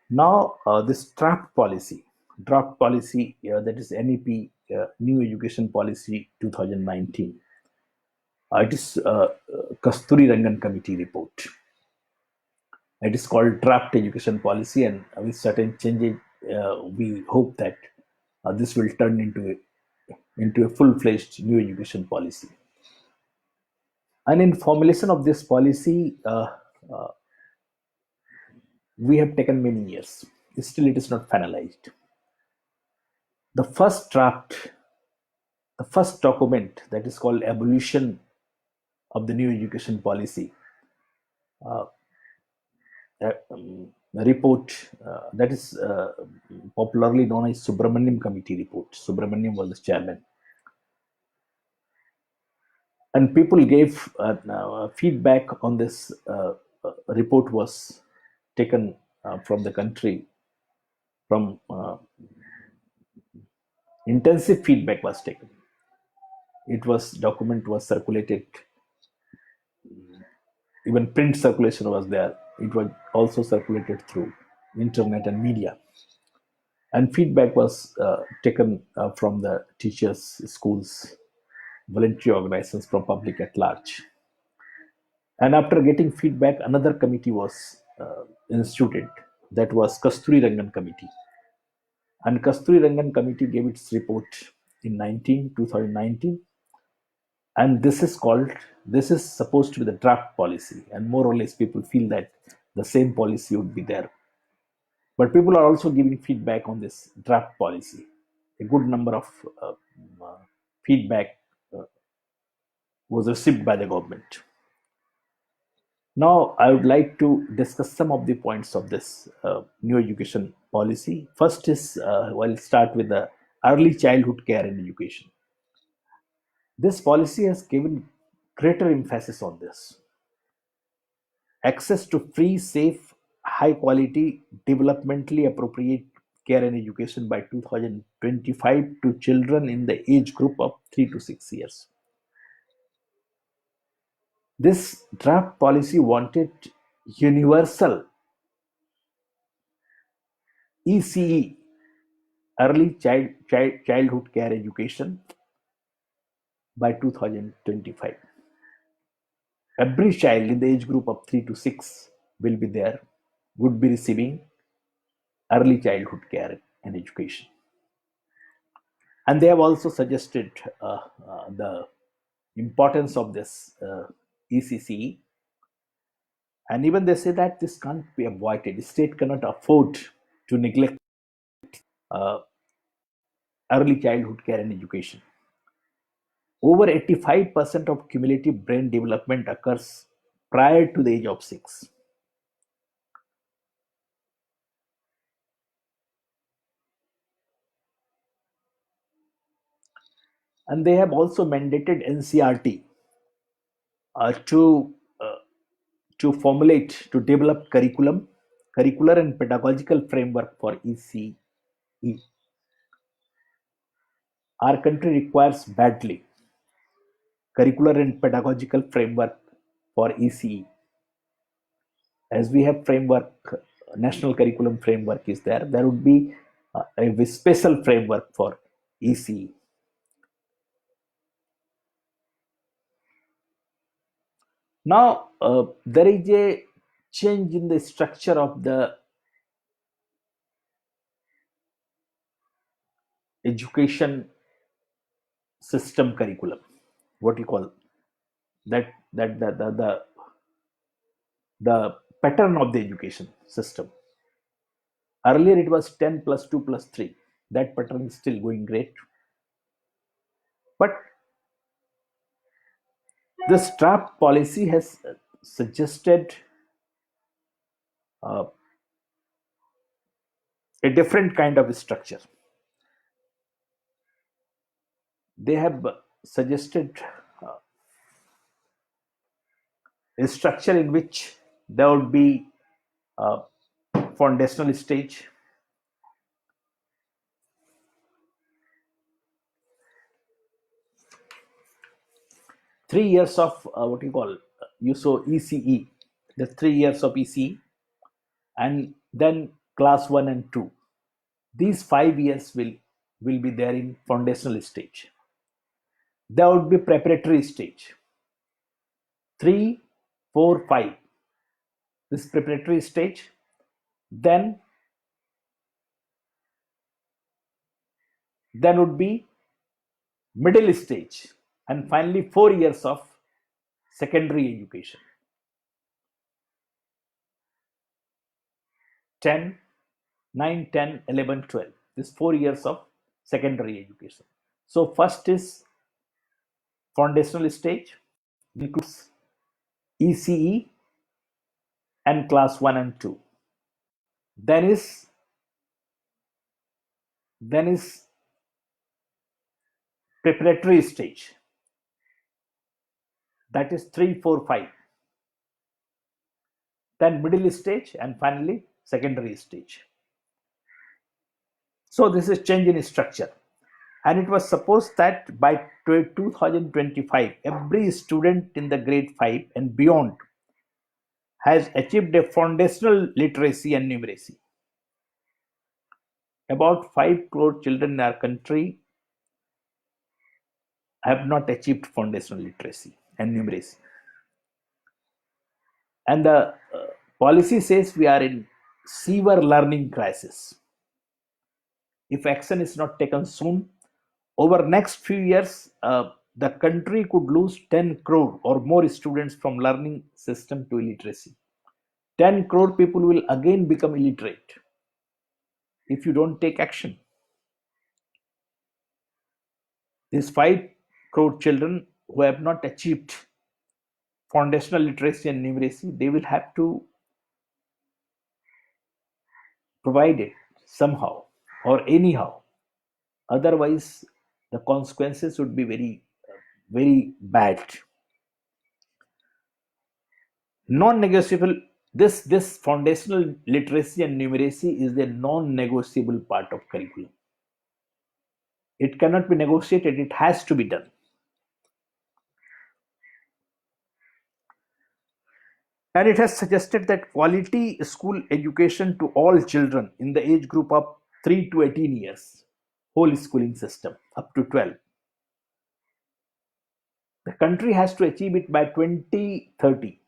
Now, this draft policy, that is NEP, New Education Policy 2019. It is Kasturi Rangan Committee report. It is called Draft Education Policy, and with certain changes, we hope that this will turn into a full-fledged new education policy. And in formulation of this policy, we have taken many years. Still, it is not finalized. The first draft, the first document, that is called Evolution of the New Education Policy, report, that is popularly known as Subramaniam Committee report. Subramaniam was the chairman. And people gave feedback on this report was taken from the country, from intensive feedback was taken. Document was circulated, even print circulation was there. It was also circulated through internet and media, and feedback was taken from the teachers, schools, voluntary organizations, from public at large. And after getting feedback, another committee was instituted, that was Kasturi Rangan Committee. And Kasturi Rangan Committee gave its report in 2019. And this is supposed to be the draft policy. And more or less, people feel that the same policy would be there. But people are also giving feedback on this draft policy. A good number of feedback uh, was received by the government. Now, I would like to discuss some of the points of this new education policy. First is, I'll start with the early childhood care and education. This policy has given greater emphasis on this. Access to free, safe, high quality, developmentally appropriate care and education by 2025 to children in the age group of 3 to 6 years. This draft policy wanted universal ECE, early childhood care education, by 2025. Every child in the age group of 3 to 6 will be there, would be receiving early childhood care and education. And they have also suggested the importance of this ECCE. And even they say that this can't be avoided. The state cannot afford to neglect uh, early childhood care and education. Over 85% of cumulative brain development occurs prior to the age of 6. And they have also mandated NCRT uh, to uh, to formulate, to develop curricular and pedagogical framework for ECE. Our country requires badly curricular and pedagogical framework for ECE. As we have framework, national curriculum framework is there. There would be a special framework for ECE. Now, there is a change in the structure of the education system curriculum. What you call that the pattern of the education system. Earlier it was 10 plus 2 plus 3. That pattern is still going great. But this draft policy has suggested uh, a different kind of structure. They have suggested a structure in which there would be a foundational stage, 3 years of what you call you saw ECE, the 3 years of ECE, and then class 1 and 2. These 5 years will be there in foundational stage. There would be preparatory stage, 3, 4, 5. This preparatory stage, then would be middle stage, and finally 4 years of secondary education, 10, 9, 10, 11, 12. This 4 years of secondary education. So first is foundational stage, includes ECE and class 1 and 2. Then is preparatory stage, that is 3, 4, 5. Then middle stage, and finally secondary stage. So this is change in structure. And it was supposed that by 2025, every student in the grade 5 and beyond has achieved a foundational literacy and numeracy. About 5 crore children in our country have not achieved foundational literacy and numeracy. And the policy says we are in severe learning crisis. If action is not taken soon, over next few years, the country could lose 10 crore or more students from learning system to illiteracy. 10 crore people will again become illiterate if you don't take action. These 5 crore children who have not achieved foundational literacy and numeracy, they will have to provide it somehow or anyhow. Otherwise, the consequences would be very, very bad. Non-negotiable. This foundational literacy and numeracy is a non-negotiable part of curriculum. It cannot be negotiated. It has to be done. And it has suggested that quality school education to all children in the age group of 3 to 18 years, whole schooling system up to 12, The country has to achieve it by 2030.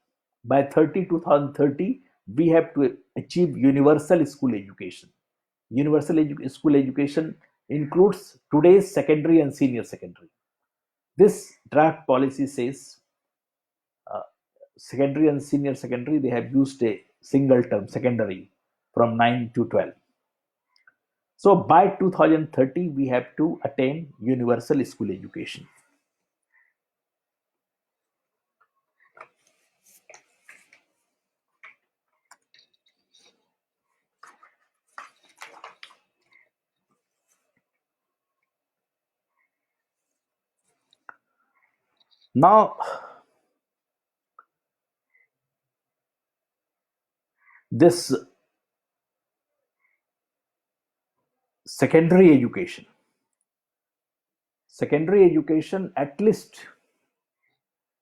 By 2030, we have to achieve universal school education. School education includes today's secondary and senior secondary. This draft policy says secondary and senior secondary, they have used a single term, secondary, from 9 to 12. So by 2030, we have to attain universal school education. Now, this secondary education, at least,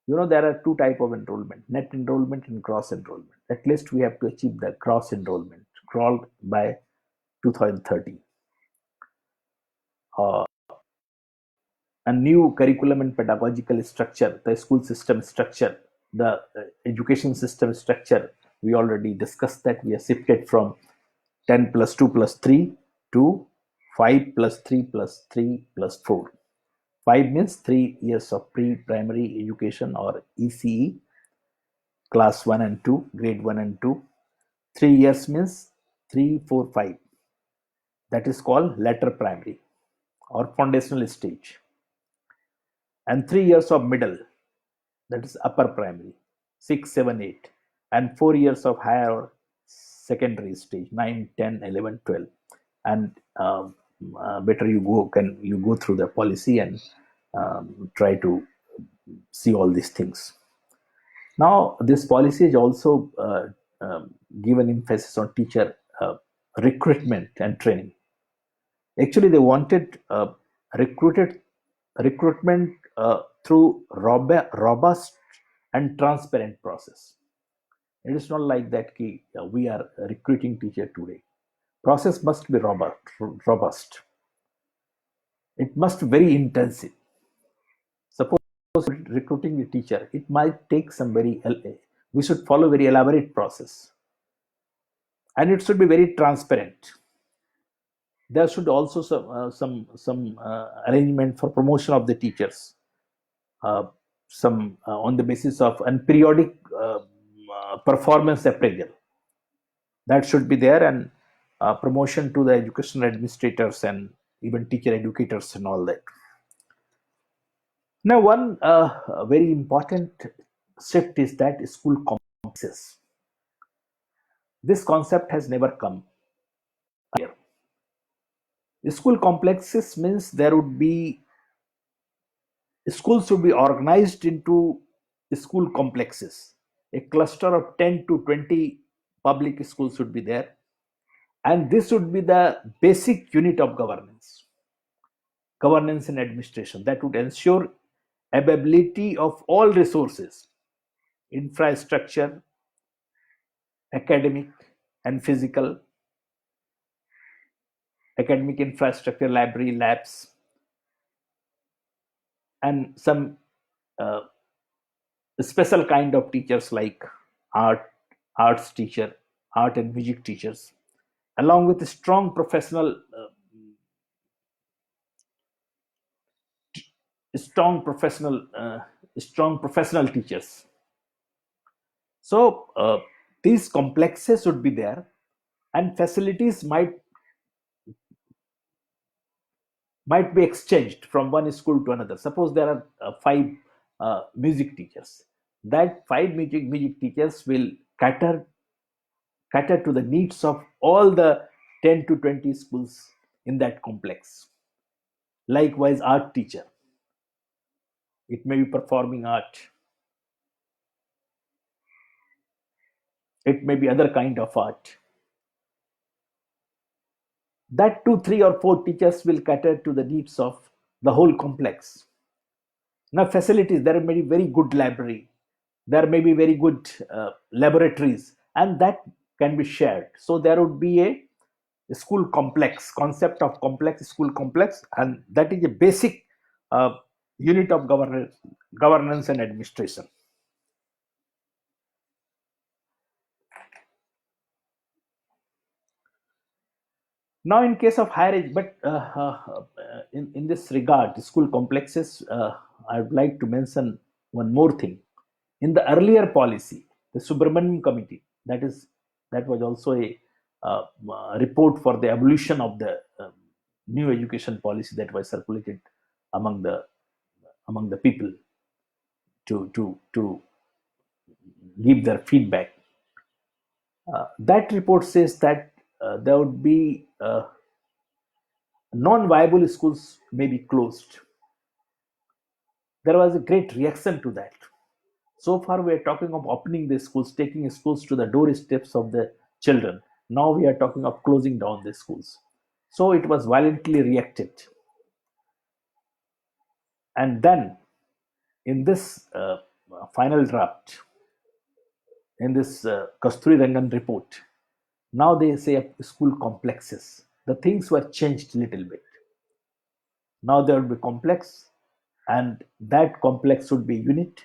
there are two type of enrollment: net enrollment and gross enrollment. At least we have to achieve the gross enrollment crawled by 2030. A new curriculum and pedagogical structure, the school system structure, the education system structure, we already discussed that. We are shifted from 10 plus 2 plus 3 to 5 plus 3 plus 3 plus 4. 5 means 3 years of pre-primary education or ECE, class 1 and 2, grade 1 and 2. 3 years means 3, 4, 5. That is called latter primary or foundational stage. And 3 years of middle, that is upper primary, 6, 7, 8. And 4 years of higher secondary stage, 9, 10, 11, 12. And better you go through the policy and try to see all these things. Now, this policy is also given emphasis on teacher recruitment and training. Actually, they wanted recruitment through robust and transparent process. It is not like that we are recruiting teacher today. Process must be robust. It must be very intensive. Suppose recruiting a teacher, it might take we should follow very elaborate process. And it should be very transparent. There should also some arrangement for promotion of the teachers, some on the basis of and periodic performance appraisal. That should be there, and promotion to the educational administrators and even teacher educators and all that. Now, one very important shift is that school complexes. This concept has never come here. School complexes means schools should be organized into school complexes. A cluster of 10 to 20 public schools should be there. And this would be the basic unit of governance and administration that would ensure availability of all resources, infrastructure, academic and physical, academic infrastructure, library, labs, and some special kind of teachers like arts teacher, art and music teachers, along with strong professional teachers. So these complexes would be there, and facilities might be exchanged from one school to another. Suppose there are 5 music teachers. That 5 music teachers will cater to the needs of all the 10 to 20 schools in that complex. Likewise, art teacher, it may be performing art, it may be other kind of art. That 2, 3 or 4 teachers will cater to the needs of the whole complex. Now, facilities, there may be very good library, there may be very good laboratories, and that can be shared. So there would be a school complex, concept of complex, school complex, and that is a basic unit of governance and administration. Now, in case of higher ed, but in this regard, school complexes, I would like to mention one more thing. In the earlier policy, the Subramanian Committee, that was also a report for the evolution of the new education policy that was circulated among the people to give their feedback. That report says that there would be non-viable schools may be closed. There was a great reaction to that. So far, we are talking of opening the schools, taking schools to the doorsteps of the children. Now we are talking of closing down the schools. So it was violently reacted. And then, in this final draft, in this Kasturi Rangan report, now they say school complexes. The things were changed a little bit. Now there will be complex, and that complex would be unit,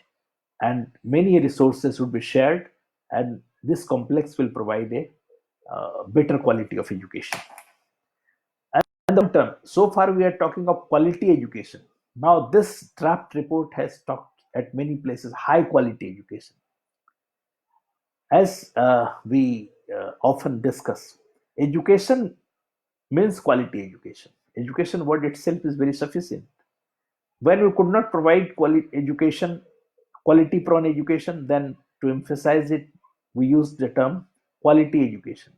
and many resources would be shared, and this complex will provide a better quality of education. And the term, so far we are talking of quality education. Now this draft report has talked at many places high quality education. As we often discuss, education means quality education. Education word itself is very sufficient. When we could not provide quality education, quality prone education, then to emphasize it, we use the term quality education.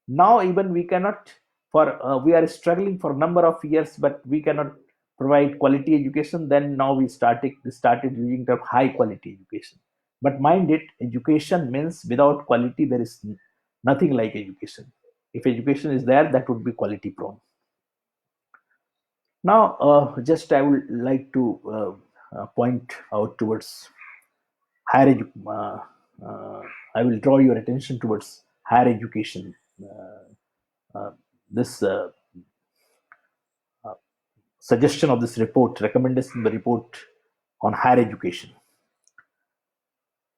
Now even we cannot, for we are struggling for a number of years, but we cannot provide quality education. Then now we started using the high quality education. But mind it, education means without quality there is nothing like education. If education is there, that would be quality prone. Now, just I would like to point out towards higher I will draw your attention towards higher education. This suggestion of this report, recommendation in the report on higher education.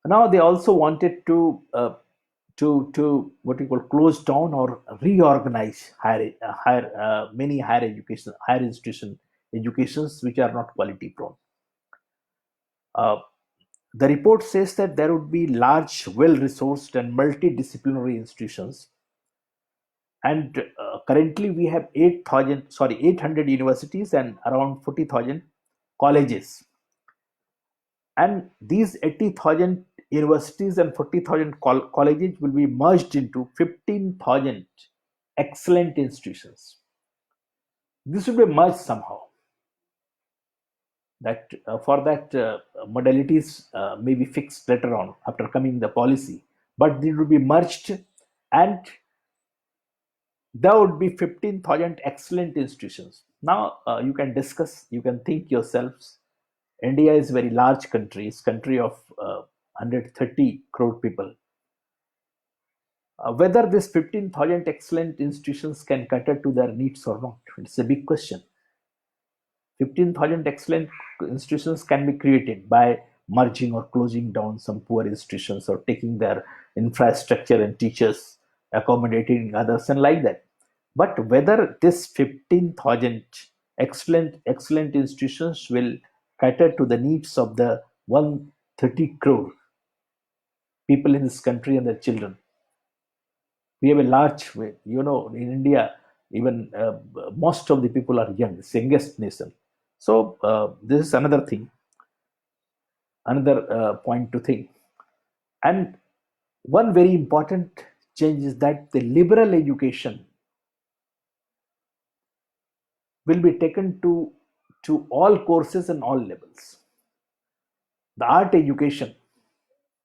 Now they also wanted to what you call close down or reorganize many higher institution educations which are not quality prone. Uh, the report says that there would be large, well-resourced and multidisciplinary institutions, and currently we have 800 universities and around 40,000 colleges, and these 80,000 universities and 40,000 colleges will be merged into 15,000 excellent institutions. This will be merged somehow. That for that modalities may be fixed later on after coming the policy, but it will be merged, and there would be 15,000 excellent institutions. Now you can discuss, you can think yourselves. India is a very large country. It's a country of 130 crore people. Whether this 15,000 excellent institutions can cater to their needs or not, it's a big question. 15,000 excellent institutions can be created by merging or closing down some poor institutions or taking their infrastructure and teachers, accommodating others, and like that. But whether this 15,000 excellent institutions will cater to the needs of the 130 crore people in this country and their children. We have a large way, in India, even most of the people are young, it's the youngest nation. So this is another thing, another point to think. And one very important change is that the liberal education will be taken to all courses and all levels. The art education,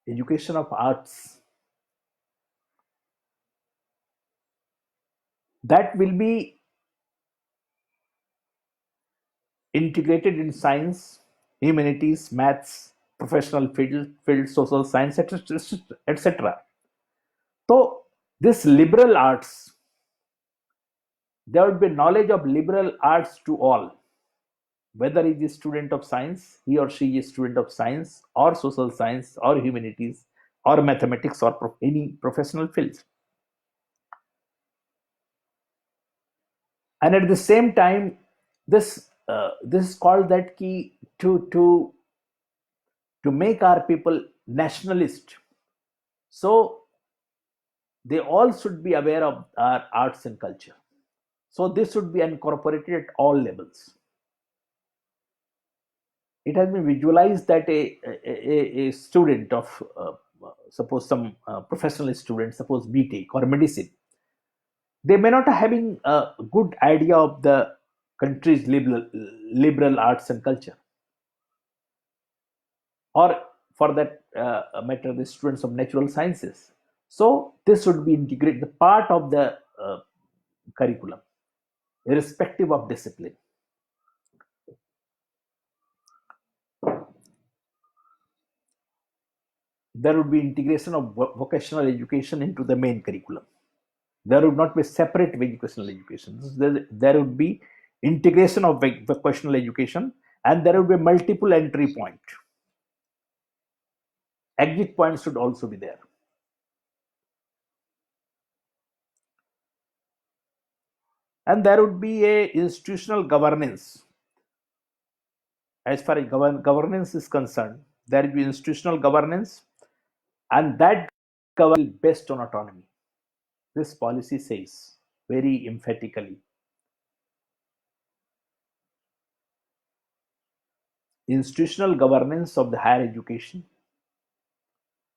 education of arts, that will be integrated in science, humanities, maths, professional field social science, etc., etc. So this liberal arts, there would be knowledge of liberal arts to all. whether he is a student of science, he or she is a student of science or social science or humanities or mathematics or any professional fields. And at the same time, this is called that key to make our people nationalist. So they all should be aware of our arts and culture. So this should be incorporated at all levels. It has been visualized that a student of suppose some professional student, suppose BTech or medicine, they may not having a good idea of the country's liberal arts and culture, or for that matter, the students of natural sciences. So this should be integrated, the part of the curriculum, irrespective of discipline. There would be integration of vocational education into the main curriculum. There would not be separate vocational education. There would be integration of vocational education, and there would be multiple entry point. Exit points should also be there. And there would be a institutional governance. As far as governance is concerned, there will be institutional governance, and that governance based on autonomy. This policy says very emphatically, institutional governance of the higher education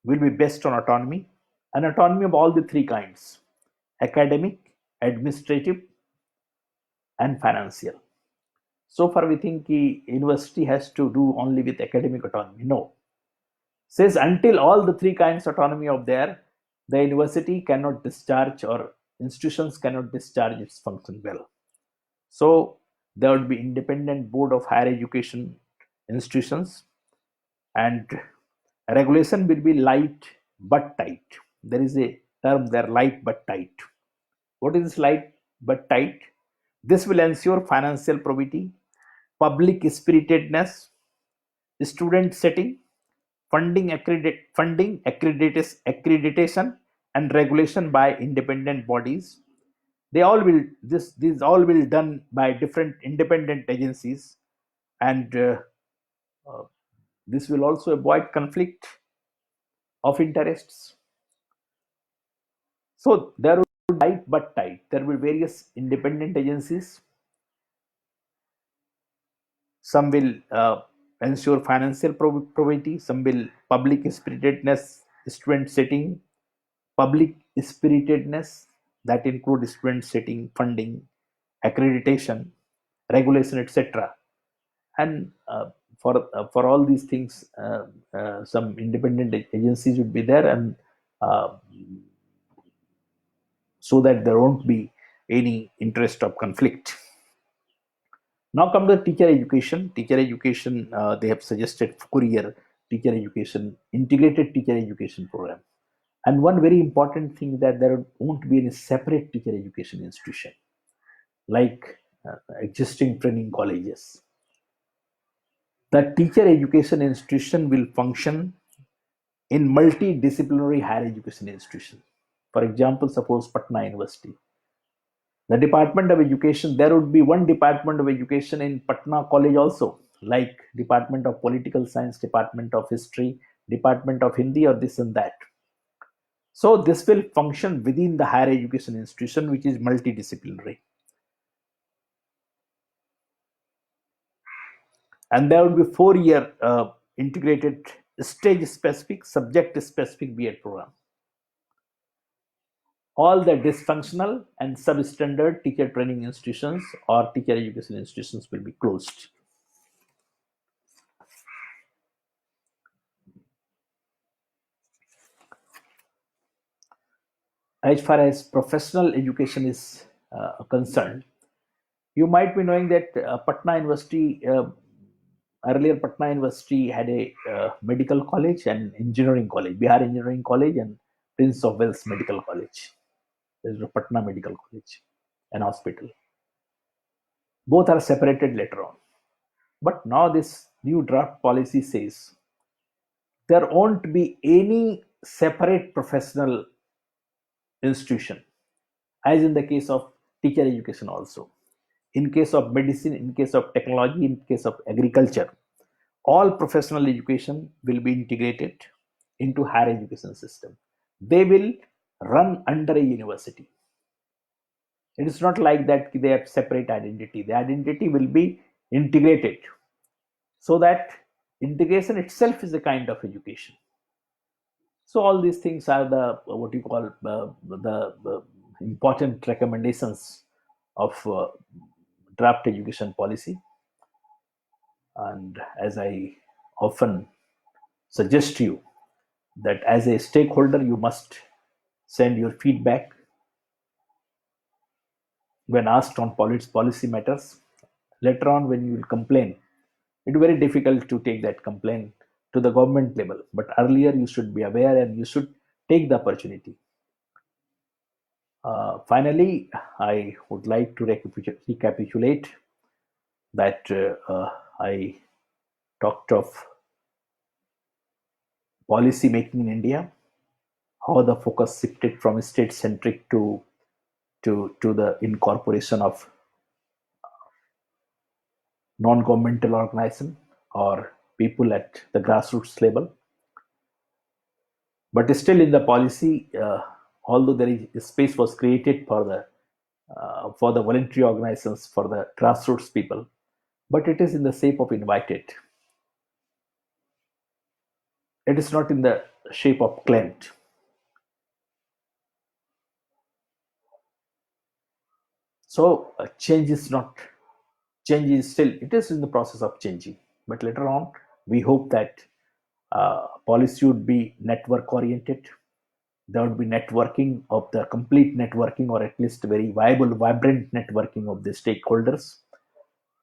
will be based on autonomy, and autonomy of all the three kinds: academic, administrative, and financial. So far, we think the university has to do only with academic autonomy. No. Says until all the three kinds of autonomy are there, the university cannot discharge, or institutions cannot discharge its function well. So there would be independent board of higher education institutions, and regulation will be light but tight. There is a term there, light but tight. What is light but tight? This will ensure financial probity, public spiritedness, student setting, funding accreditation, and regulation by independent bodies. They all will this these all will done by different independent agencies, and uh, this will also avoid conflict of interests. So there will be tight but tight. There will be various independent agencies. Some will ensure financial probity. Some will public spiritedness, student setting, public spiritedness, that include student setting, funding, accreditation, regulation, etc. And for all these things, some independent agencies would be there, and uh, so that there won't be any interest of conflict. Now come to teacher education. Teacher education, they have suggested 4-year teacher education, integrated teacher education program. And one very important thing, that there won't be any separate teacher education institution like existing training colleges. The teacher education institution will function in multidisciplinary higher education institution. For example, suppose Patna University. The Department of Education, there would be one Department of Education in Patna College also, like Department of Political Science, Department of History, Department of Hindi, or this and that. So this will function within the higher education institution, which is multidisciplinary. And there will be 4-year integrated stage specific, subject specific B.Ed program. All the dysfunctional and substandard teacher training institutions or teacher education institutions will be closed. As far as professional education is concerned, you might be knowing that Patna University, earlier Patna University had a medical college and engineering college, Bihar Engineering College and Prince of Wales Medical College. There is a Patna Medical College and hospital. Both are separated later on. But now this new draft policy says there won't be any separate professional institution, as in the case of teacher education also. In case of medicine, in case of technology, in case of agriculture, all professional education will be integrated into higher education system. They will run under a university. It is not like that they have separate identity. The identity will be integrated, so that integration itself is a kind of education. So all these things are the what you call the important recommendations of draft education policy. And as I often suggest to you, that as a stakeholder you must send your feedback when asked on policy matters. Later on, when you will complain, it's very difficult to take that complaint to the government level. But earlier, you should be aware and you should take the opportunity. Finally, I would like to recapitulate that I talked of policy making in India, how the focus shifted from state centric to the incorporation of non-governmental organization or people at the grassroots level. But still in the policy, although there is space was created for the voluntary organizations, for the grassroots people, but it is in the shape of invited. It is not in the shape of claimed. So change is not, change is still, it is in the process of changing. But later on, we hope that policy would be network oriented. There would be networking of the complete networking, or at least very viable, vibrant networking of the stakeholders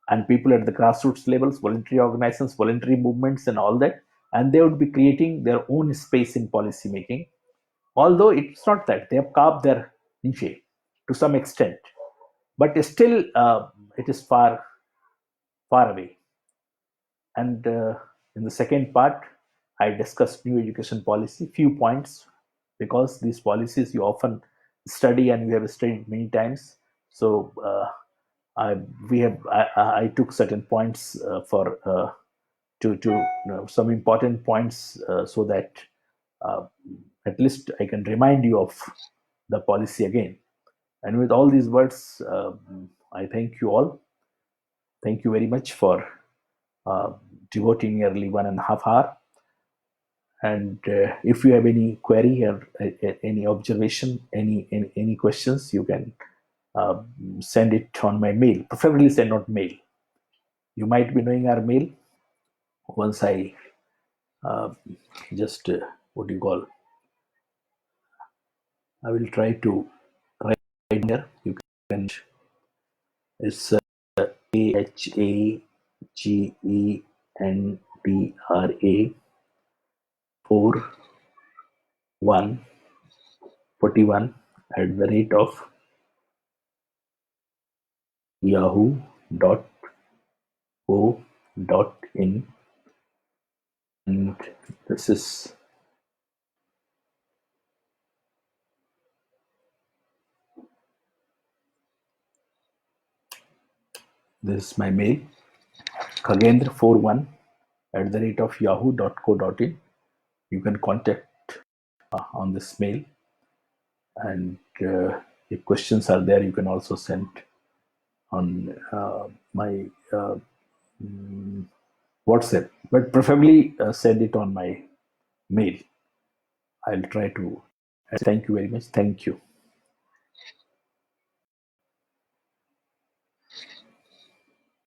and people at the grassroots levels, voluntary organizations, voluntary movements, and all that. And they would be creating their own space in policy making. Although it's not that they have carved their niche to some extent, but still it is far away. And in the second part, I discussed new education policy, few points, because these policies you often study and we have studied many times. So I took certain points for to some important points so that uh, at least I can remind you of the policy again. And with all these words, I thank you all. Thank you very much for uh, devoting nearly 1.5 hours. And if you have any query or any observation, any questions, you can send it on my mail. Preferably send on mail. You might be knowing our mail. Once I uh, just what do you call? I will try to write here. You can. It's Khagendra 4141 at the rate of yahoo.co.in, and this is my mail, Khagendra41 at the rate of yahoo.co.in. You can contact on this mail, and if questions are there, you can also send on my WhatsApp, but preferably send it on my mail. I'll try to. Thank you very much. Thank you.